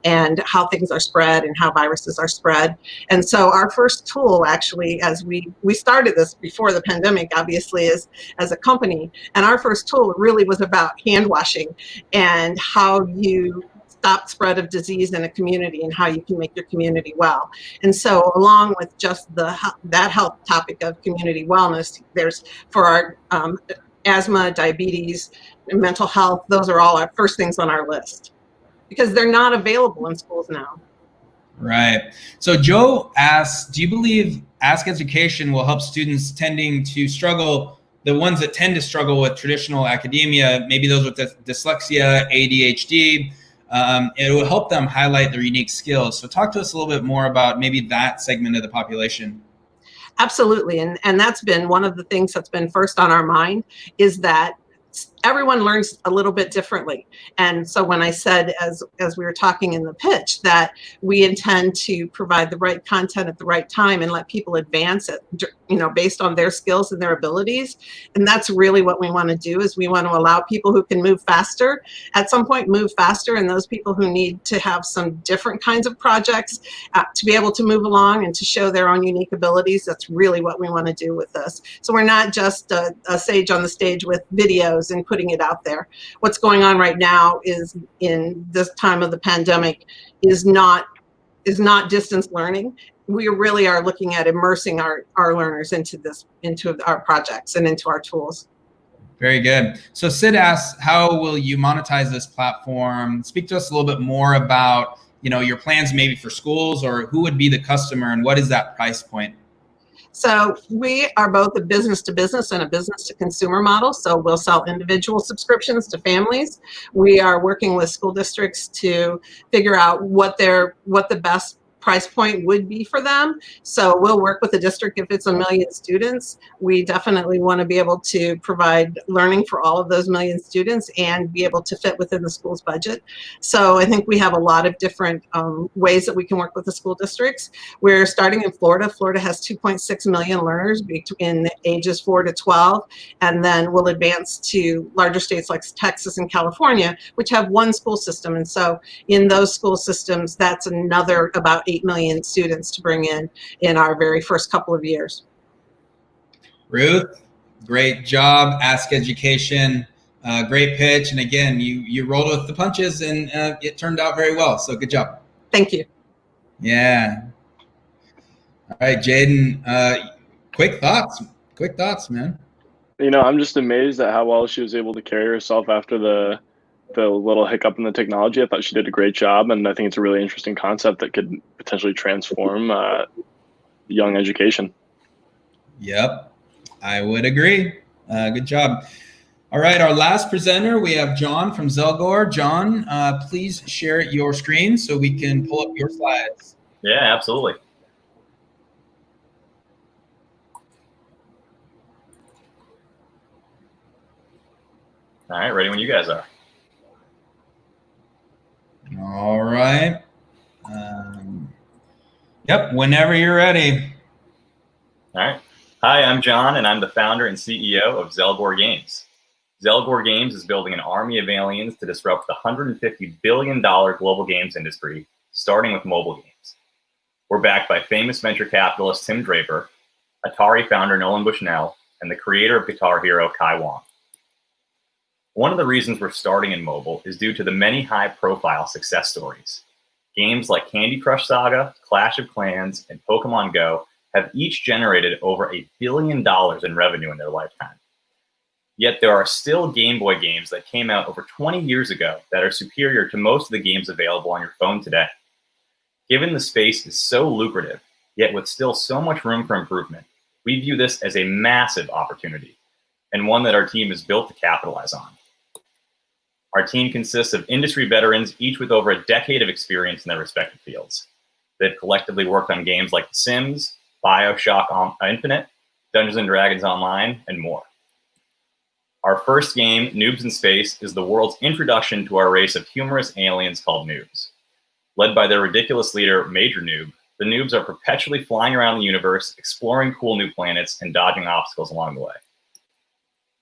and how things are spread and how viruses are spread. And so our first tool, actually, as we started this before the pandemic, obviously, as a company, and our first tool really was about hand washing and how you stop spread of disease in a community and how you can make your community well. And so along with just that health topic of community wellness, there's for our asthma, diabetes, and mental health, those are all our first things on our list because they're not available in schools now. Right. So Joe asks, do you believe Ask Education will help students tending to struggle, the ones that tend to struggle with traditional academia, maybe those with dyslexia, ADHD, it will help them highlight their unique skills. So talk to us a little bit more about maybe that segment of the population. Absolutely. And that's been one of the things that's been first on our mind, is that everyone learns a little bit differently. And so when I said, as we were talking in the pitch, that we intend to provide the right content at the right time and let people advance it, based on their skills and their abilities. And that's really what we want to do, is we want to allow people who can move faster at some point move faster, and those people who need to have some different kinds of projects to be able to move along and to show their own unique abilities. That's really what we want to do with this. So we're not just a sage on the stage with videos and putting it out there. What's going on right now is, in this time of the pandemic, is not distance learning. We really are looking at immersing our learners into our projects and into our tools. Very good. So Sid asks, how will you monetize this platform? Speak to us a little bit more about, your plans maybe for schools, or who would be the customer and what is that price point? So we are both a business to business and a business to consumer model. So we'll sell individual subscriptions to families. We are working with school districts to figure out what the best price point would be for them. So we'll work with the district if it's 1 million students. We definitely want to be able to provide learning for all of those 1 million students and be able to fit within the school's budget. So I think we have a lot of different ways that we can work with the school districts. We're starting in Florida. Florida has 2.6 million learners between ages 4 to 12, and then we'll advance to larger states like Texas and California, which have one school system. And so in those school systems, that's another about 8 million students to bring in our very first couple of years. Ruth, great job. Ask Education, great pitch. And again, you rolled with the punches and it turned out very well. So good job. Thank you. Yeah. All right, Jaden, quick thoughts, man. You know, I'm just amazed at how well she was able to carry herself after the little hiccup in the technology. I thought she did a great job, and I think it's a really interesting concept that could potentially transform young education. Yep, I would agree. Good job. All right, our last presenter, we have John from Zelgor. John, please share your screen so we can pull up your slides. Yeah, absolutely. All right, ready when you guys are. All right. Yep, whenever you're ready. All right. Hi, I'm John, and I'm the founder and CEO of Zelgor Games. Zelgor Games is building an army of aliens to disrupt the $150 billion global games industry, starting with mobile games. We're backed by famous venture capitalist Tim Draper, Atari founder Nolan Bushnell, and the creator of Guitar Hero Kai Wang. One of the reasons we're starting in mobile is due to the many high-profile success stories. Games like Candy Crush Saga, Clash of Clans, and Pokemon Go have each generated over $1 billion in revenue in their lifetime. Yet there are still Game Boy games that came out over 20 years ago that are superior to most of the games available on your phone today. Given the space is so lucrative, yet with still so much room for improvement, we view this as a massive opportunity, and one that our team is built to capitalize on. Our team consists of industry veterans, each with over a decade of experience in their respective fields. They've collectively worked on games like The Sims, BioShock Infinite, Dungeons & Dragons Online, and more. Our first game, Noobs in Space, is the world's introduction to our race of humorous aliens called noobs. Led by their ridiculous leader, Major Noob, the noobs are perpetually flying around the universe, exploring cool new planets, and dodging obstacles along the way.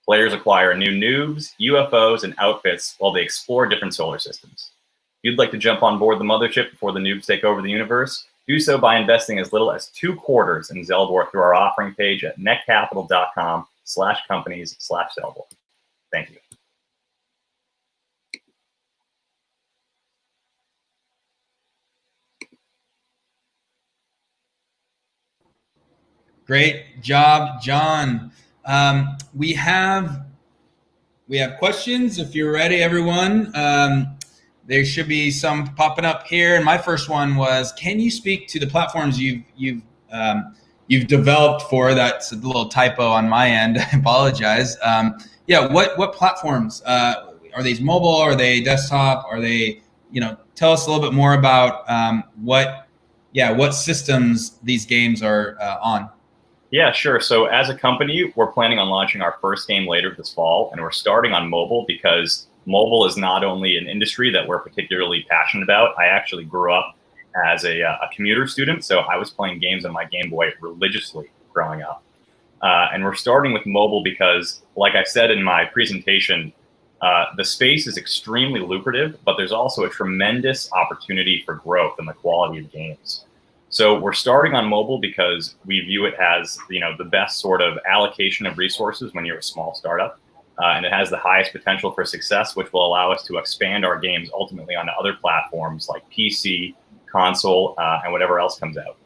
Players acquire new noobs, UFOs, and outfits while they explore different solar systems. If you'd like to jump on board the mothership before the noobs take over the universe, do so by investing as little as 2 quarters in Zelgor through our offering page at netcapital.com/companies/Zelgor. Thank you. Great job, John. We have questions. If you're ready, everyone, there should be some popping up here. And my first one was, can you speak to the platforms you've developed for? That's a little typo on my end. I apologize. Yeah, what platforms are these? Mobile? Are they desktop? Are they? Tell us a little bit more about what systems these games are on. Yeah, sure. So as a company, we're planning on launching our first game later this fall, and we're starting on mobile because mobile is not only an industry that we're particularly passionate about. I actually grew up as a commuter student, so I was playing games on my Game Boy religiously growing up. And we're starting with mobile because, like I said in my presentation, the space is extremely lucrative, but there's also a tremendous opportunity for growth in the quality of games. So we're starting on mobile because we view it as the best sort of allocation of resources when you're a small startup, and it has the highest potential for success, which will allow us to expand our games ultimately onto other platforms like PC, console, and whatever else comes out.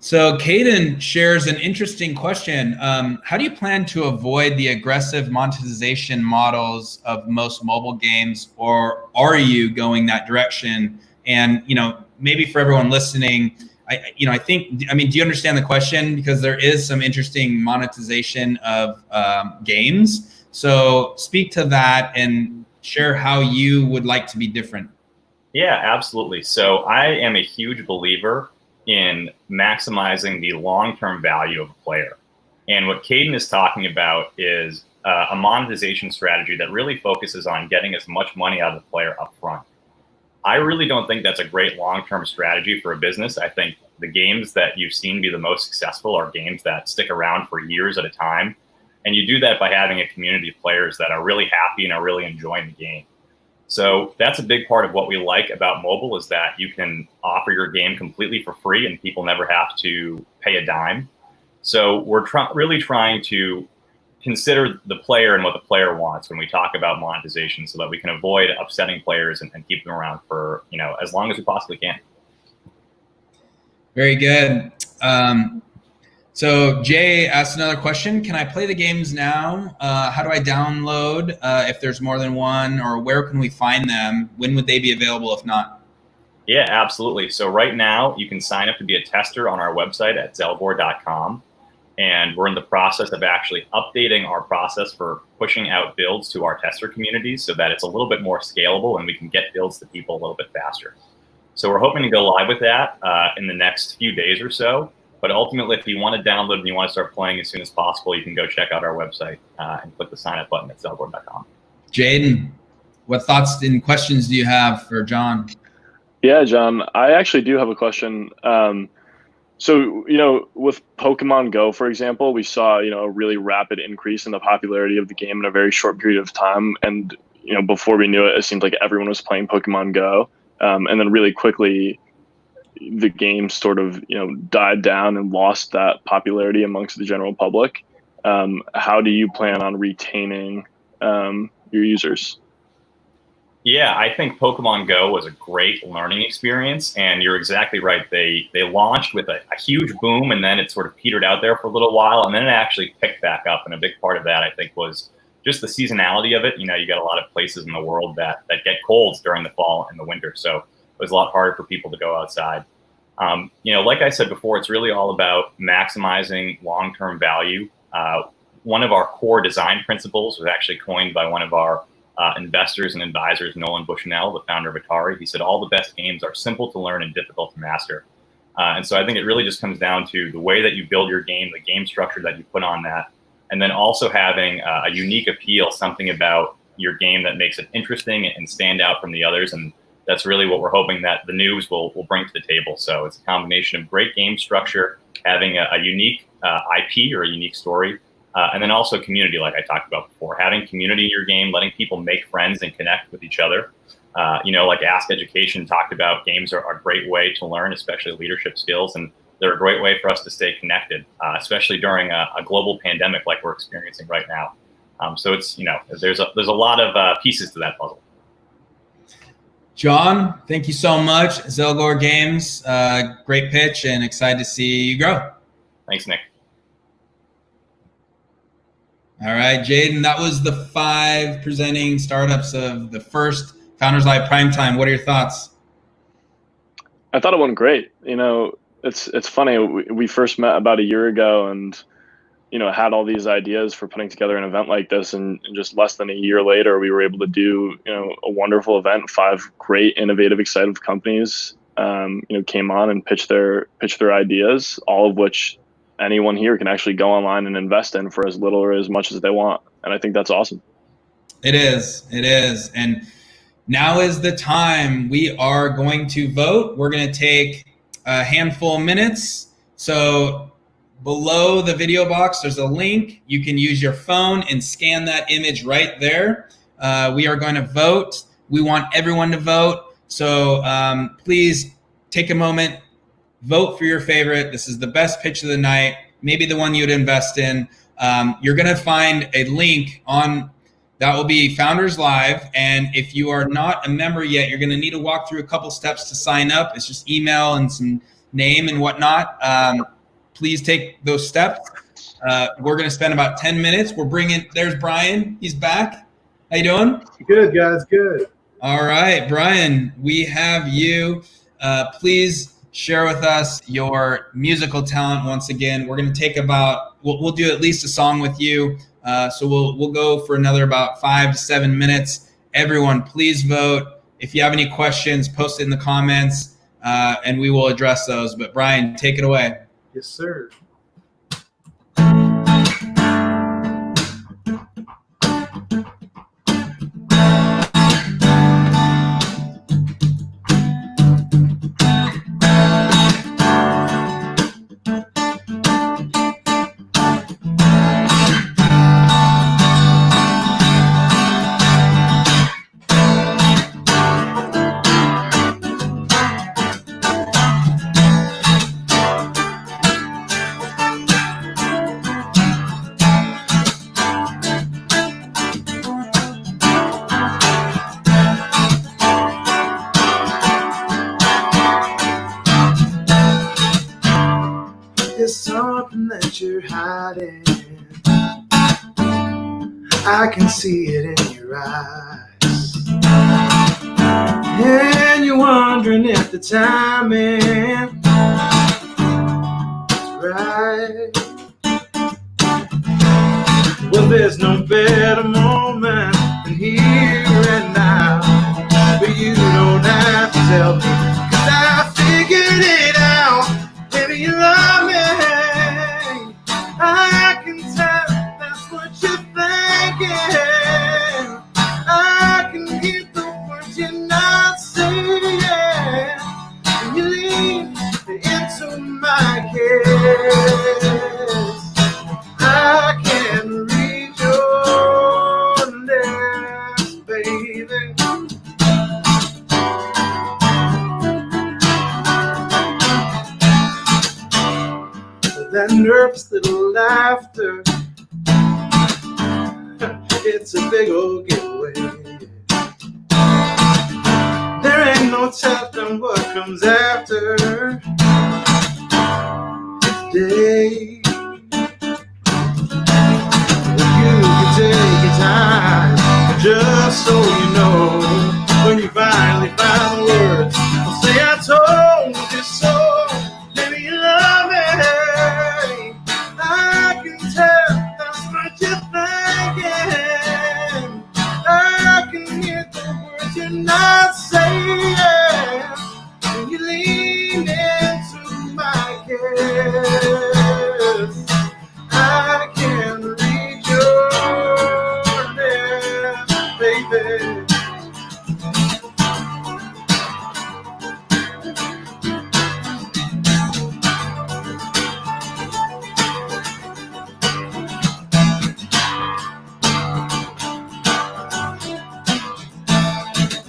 So Caden shares an interesting question. How do you plan to avoid the aggressive monetization models of most mobile games, or are you going that direction? And maybe for everyone listening, I think, do you understand the question? Because there is some interesting monetization of games. So speak to that and share how you would like to be different. Yeah, absolutely. So I am a huge believer in maximizing the long-term value of a player. And what Caden is talking about is a monetization strategy that really focuses on getting as much money out of the player up front. I really don't think that's a great long-term strategy for a business. I think the games that you've seen be the most successful are games that stick around for years at a time. And you do that by having a community of players that are really happy and are really enjoying the game. So that's a big part of what we like about mobile, is that you can offer your game completely for free and people never have to pay a dime. So we're really trying to consider the player and what the player wants when we talk about monetization, so that we can avoid upsetting players and keep them around for, as long as we possibly can. Very good. So Jay asked another question. Can I play the games now? How do I download if there's more than one, or where can we find them? When would they be available if not? Yeah, absolutely. So right now you can sign up to be a tester on our website at zelgor.com. And we're in the process of actually updating our process for pushing out builds to our tester communities so that it's a little bit more scalable and we can get builds to people a little bit faster. So we're hoping to go live with that in the next few days or so. But ultimately, if you want to download and you want to start playing as soon as possible, you can go check out our website and click the sign up button at zelgor.com. Jaden, what thoughts and questions do you have for John? Yeah, John, I actually do have a question. So, with Pokemon Go, for example, we saw, a really rapid increase in the popularity of the game in a very short period of time. And, before we knew it, it seemed like everyone was playing Pokemon Go. And then really quickly, the game sort of, died down and lost that popularity amongst the general public. How do you plan on retaining your users? Yeah, I think Pokemon Go was a great learning experience, and you're exactly right. They launched with a huge boom, and then it sort of petered out there for a little while, and then it actually picked back up. And a big part of that, I think, was just the seasonality of it. You got a lot of places in the world that get colds during the fall and the winter, so it was a lot harder for people to go outside. Like I said before, it's really all about maximizing long-term value. One of our core design principles was actually coined by one of our investors and advisors, Nolan Bushnell, the founder of Atari. He said, all the best games are simple to learn and difficult to master. And so I think it really just comes down to the way that you build your game, the game structure that you put on that, and then also having a unique appeal, something about your game that makes it interesting and stand out from the others. And that's really what we're hoping that the news will bring to the table. So it's a combination of great game structure, having a unique IP or a unique story, and then also community, like I talked about before, having community in your game, letting people make friends and connect with each other. Like Ask Education talked about, games are a great way to learn, especially leadership skills. And they're a great way for us to stay connected, especially during a global pandemic like we're experiencing right now. So it's, there's a lot of pieces to that puzzle. John, thank you so much. Zelgor Games, great pitch, and excited to see you grow. Thanks, Nick. All right, Jaden, that was the 5 presenting startups of the first Founders Live Primetime. What are your thoughts? I thought it went great. It's funny. We first met about a year ago and, had all these ideas for putting together an event like this. And just less than a year later, we were able to do, a wonderful event. 5 great, innovative, exciting companies, came on and pitched their ideas, all of which anyone here can actually go online and invest in for as little or as much as they want. And I think that's awesome. It is. And now is the time. We are going to vote. We're going to take a handful of minutes. So below the video box, there's a link. You can use your phone and scan that image right there. We are going to vote. We want everyone to vote. So please take a moment. Vote for your favorite. This is the best pitch of the night, maybe the one you'd invest in. You're going to find a link on that will be Founders Live. And if you are not a member yet, you're going to need to walk through a couple steps to sign up. It's just email and some name and whatnot. Please take those steps. We're going to spend about 10 minutes. There's Brian. He's back. How you doing? Good, guys. Good. All right, Brian, we have you. Please share with us your musical talent once again. We're going to take we'll do at least a song with you. So we'll go for another about 5 to 7 minutes. Everyone, please vote. If you have any questions, post it in the comments, and we will address those. But Brian, take it away. Yes, sir. There's something that you're hiding. I can see it in your eyes. And you're wondering if the timing is right. Well, there's no better moment than here and now. But you don't have to tell me, 'cause I figured it out. Baby, you love me. I can tell that's what you're thinking. I can hear the words you're not saying. And you lean into my kiss. I can read your lips, baby. That nervous little laughter, it's a big old giveaway. There ain't no telling what comes after today. You can take your time, just so you know. When you finally find the words, I'll say I told you so. Baby, you love me. I can tell that's what you're thinking. I can hear the words you're not saying. When you lean into my kiss, I can read your lips, baby.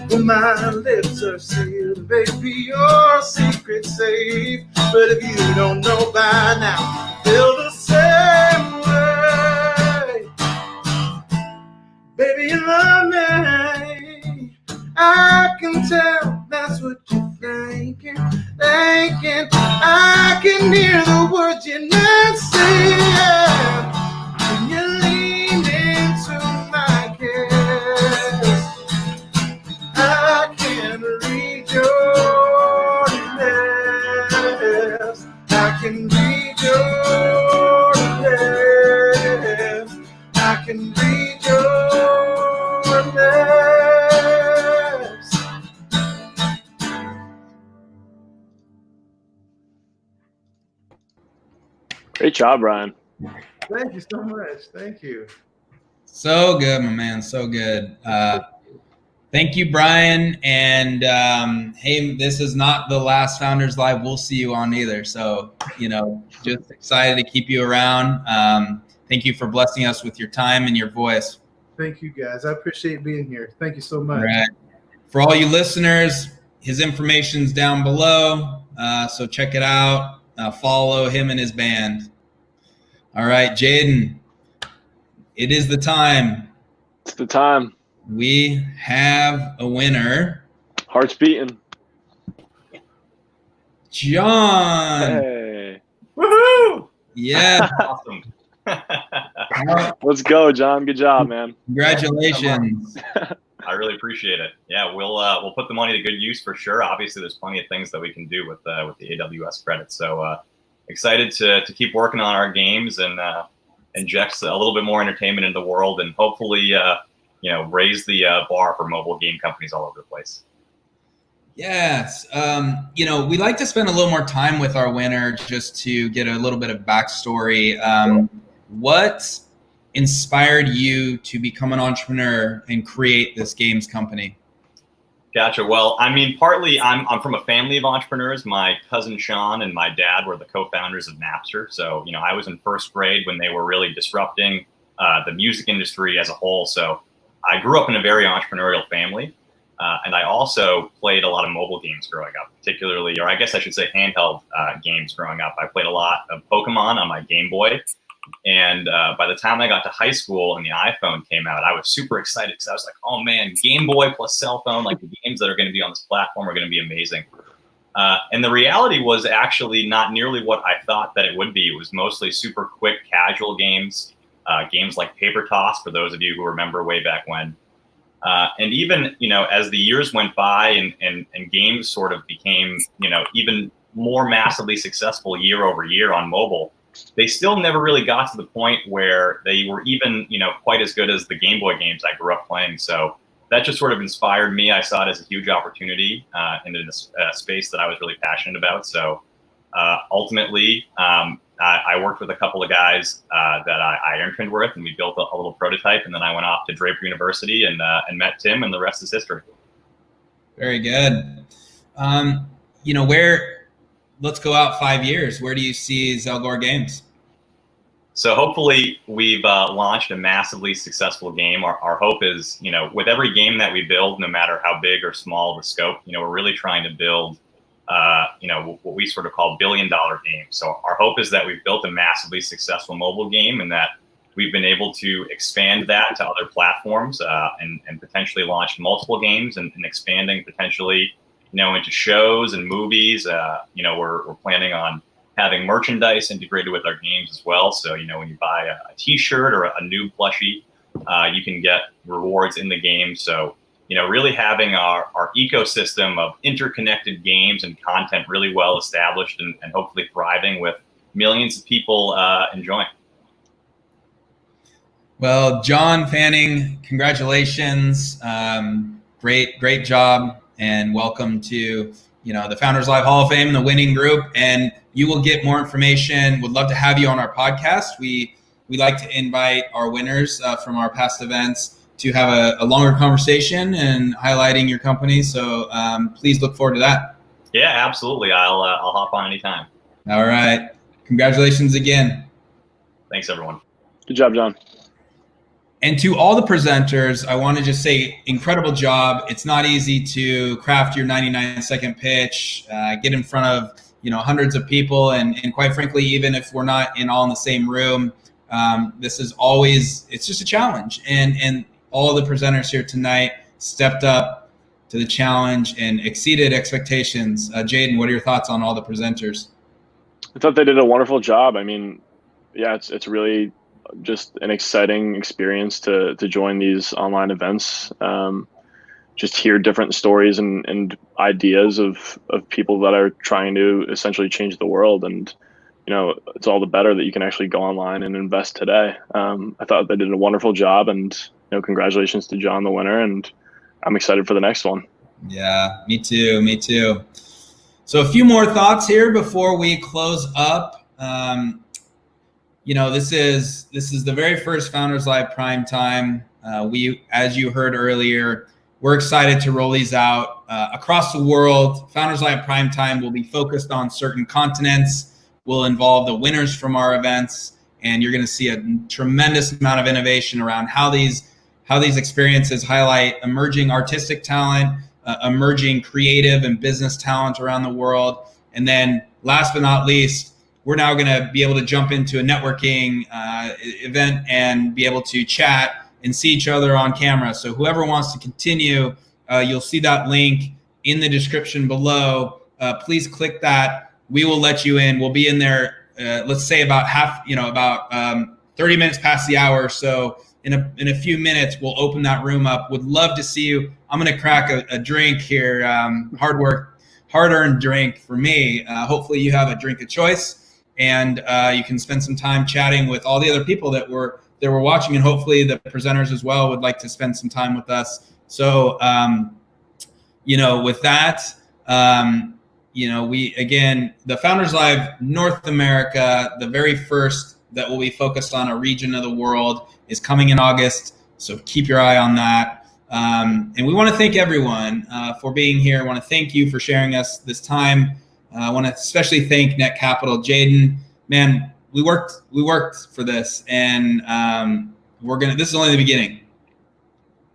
Well, my lips are sealed, baby, your secret's safe. But if you don't know by now, feel the same way. Baby, you love me. I can tell that's what you're thinking. I can hear the words you're not saying. When you lean into my kiss, I can read your lips. I can read your lips. I can read your lips. Great job, Brian. Thank you so much. Thank you. So good, my man. So good. Thank you, Brian. And hey, this is not the last Founders Live we'll see you on either. So, just excited to keep you around. Thank you for blessing us with your time and your voice. Thank you, guys. I appreciate being here. Thank you so much. All right. For all you listeners, his information's down below. So check it out. Follow him and his band. All right, Jaden, it is the time. It's the time. We have a winner. Hearts beating. John. Hey. Woohoo! Yeah. Awesome. Let's go, John. Good job, man. Congratulations. I really appreciate it. Yeah, we'll put the money to good use for sure. Obviously, there's plenty of things that we can do with the AWS credit. So excited to keep working on our games and inject a little bit more entertainment into the world, and hopefully raise the bar for mobile game companies all over the place. Yes. We like to spend a little more time with our winner just to get a little bit of backstory. What inspired you to become an entrepreneur and create this games company? Gotcha. Well, I mean, partly I'm from a family of entrepreneurs. My cousin Sean and my dad were the co-founders of Napster. So, I was in first grade when they were really disrupting the music industry as a whole. So I grew up in a very entrepreneurial family. And I also played a lot of mobile games growing up, particularly, or I guess I should say handheld games growing up. I played a lot of Pokemon on my Game Boy. And by the time I got to high school and the iPhone came out, I was super excited because I was like, oh man, Game Boy plus cell phone, like the games that are going to be on this platform are going to be amazing. And the reality was actually not nearly what I thought that it would be. It was mostly super quick, casual games, games like Paper Toss, for those of you who remember way back when. And even, as the years went by and games sort of became, even more massively successful year over year on mobile, they still never really got to the point where they were even, quite as good as the Game Boy games I grew up playing. So that just sort of inspired me. I saw it as a huge opportunity in a space that I was really passionate about. So ultimately, I worked with a couple of guys that I interned with, and we built a little prototype. And then I went off to Draper University and met Tim, and the rest is history. Very good. Let's go out 5 years. Where do you see Zelgor Games? So hopefully we've launched a massively successful game. Our hope is, with every game that we build, no matter how big or small the scope, we're really trying to build what we sort of call billion-dollar games. So our hope is that we've built a massively successful mobile game and that we've been able to expand that to other platforms and potentially launch multiple games and expanding potentially, into shows and movies. We're planning on having merchandise integrated with our games as well. So, when you buy a t-shirt or a new plushie, you can get rewards in the game. So, really having our ecosystem of interconnected games and content really well established and hopefully thriving with millions of people enjoying. Well, John Fanning, congratulations. Great job, and welcome to the Founders Live Hall of Fame and the winning group. And you will get more information. Would love to have you on our podcast. We like to invite our winners from our past events to have a longer conversation and highlighting your company. So please look forward to that. Yeah, absolutely. I'll hop on anytime. All right. Congratulations again. Thanks, everyone. Good job, John. And to all the presenters, I want to just say incredible job. It's not easy to craft your 99-second pitch, get in front of hundreds of people, and quite frankly, even if we're not all in the same room, this is always, it's just a challenge. And all the presenters here tonight stepped up to the challenge and exceeded expectations. Jaden, what are your thoughts on all the presenters? I thought they did a wonderful job. I mean, yeah, it's really just an exciting experience to join these online events. Just hear different stories and ideas of people that are trying to essentially change the world. And, it's all the better that you can actually go online and invest today. I thought they did a wonderful job, and, congratulations to John, the winner. And I'm excited for the next one. Yeah, me too. So a few more thoughts here before we close up. This is the very first Founders Live Prime Time. We, as you heard earlier, we're excited to roll these out across the world. Founders Live Prime Time will be focused on certain continents. Will involve the winners from our events, and you're going to see a tremendous amount of innovation around how these experiences highlight emerging artistic talent, emerging creative and business talent around the world. And then last but not least, we're now going to be able to jump into a networking event and be able to chat and see each other on camera. So whoever wants to continue, you'll see that link in the description below. Please click that. We will let you in. We'll be in there, let's say about 30 minutes past the hour. So in a few minutes, we'll open that room up. Would love to see you. I'm going to crack a drink here. Hard-earned drink for me. Hopefully you have a drink of choice, and you can spend some time chatting with all the other people that were watching, and hopefully the presenters as well would like to spend some time with us. So, with that, The Founders Live North America, the very first that will be focused on a region of the world, is coming in August. So keep your eye on that. And we want to thank everyone for being here. I want to thank you for sharing us this time. I want to especially thank Netcapital. Jaden, man, we worked for this, and this is only the beginning.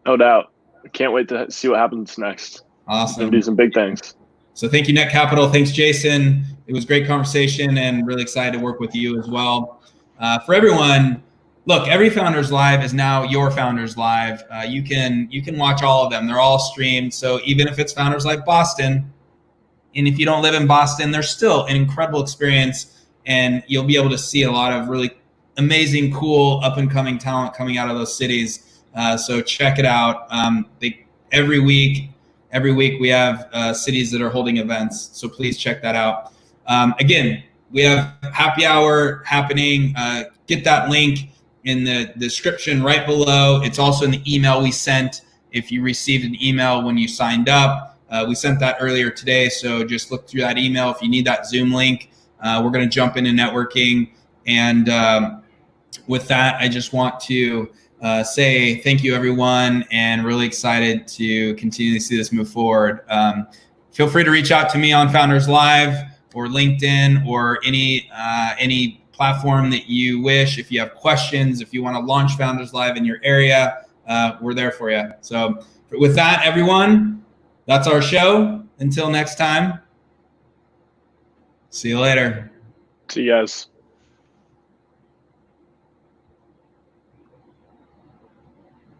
No doubt. I can't wait to see what happens next. Awesome. We'll do some big things. So thank you, Netcapital. Thanks, Jason. It was a great conversation, and really excited to work with you as well. For everyone, look, every Founders Live is now your Founders Live. You can watch all of them. They're all streamed. So even if it's Founders Live Boston, and if you don't live in Boston, there's still an incredible experience, and you'll be able to see a lot of really amazing, cool, up-and-coming talent coming out of those cities. So check it out. Every week we have cities that are holding events. So please check that out. Again, we have happy hour happening. Get that link in the description right below. It's also in the email we sent. If you received an email when you signed up, we sent that earlier today. So just look through that email. If you need that Zoom link, we're going to jump into networking. And with that, I just want to say thank you, everyone, and really excited to continue to see this move forward. Feel free to reach out to me on Founders Live or LinkedIn or any platform that you wish. If you have questions, if you want to launch Founders Live in your area, we're there for you. So with that, everyone, that's our show. Until next time, see you later. See you guys.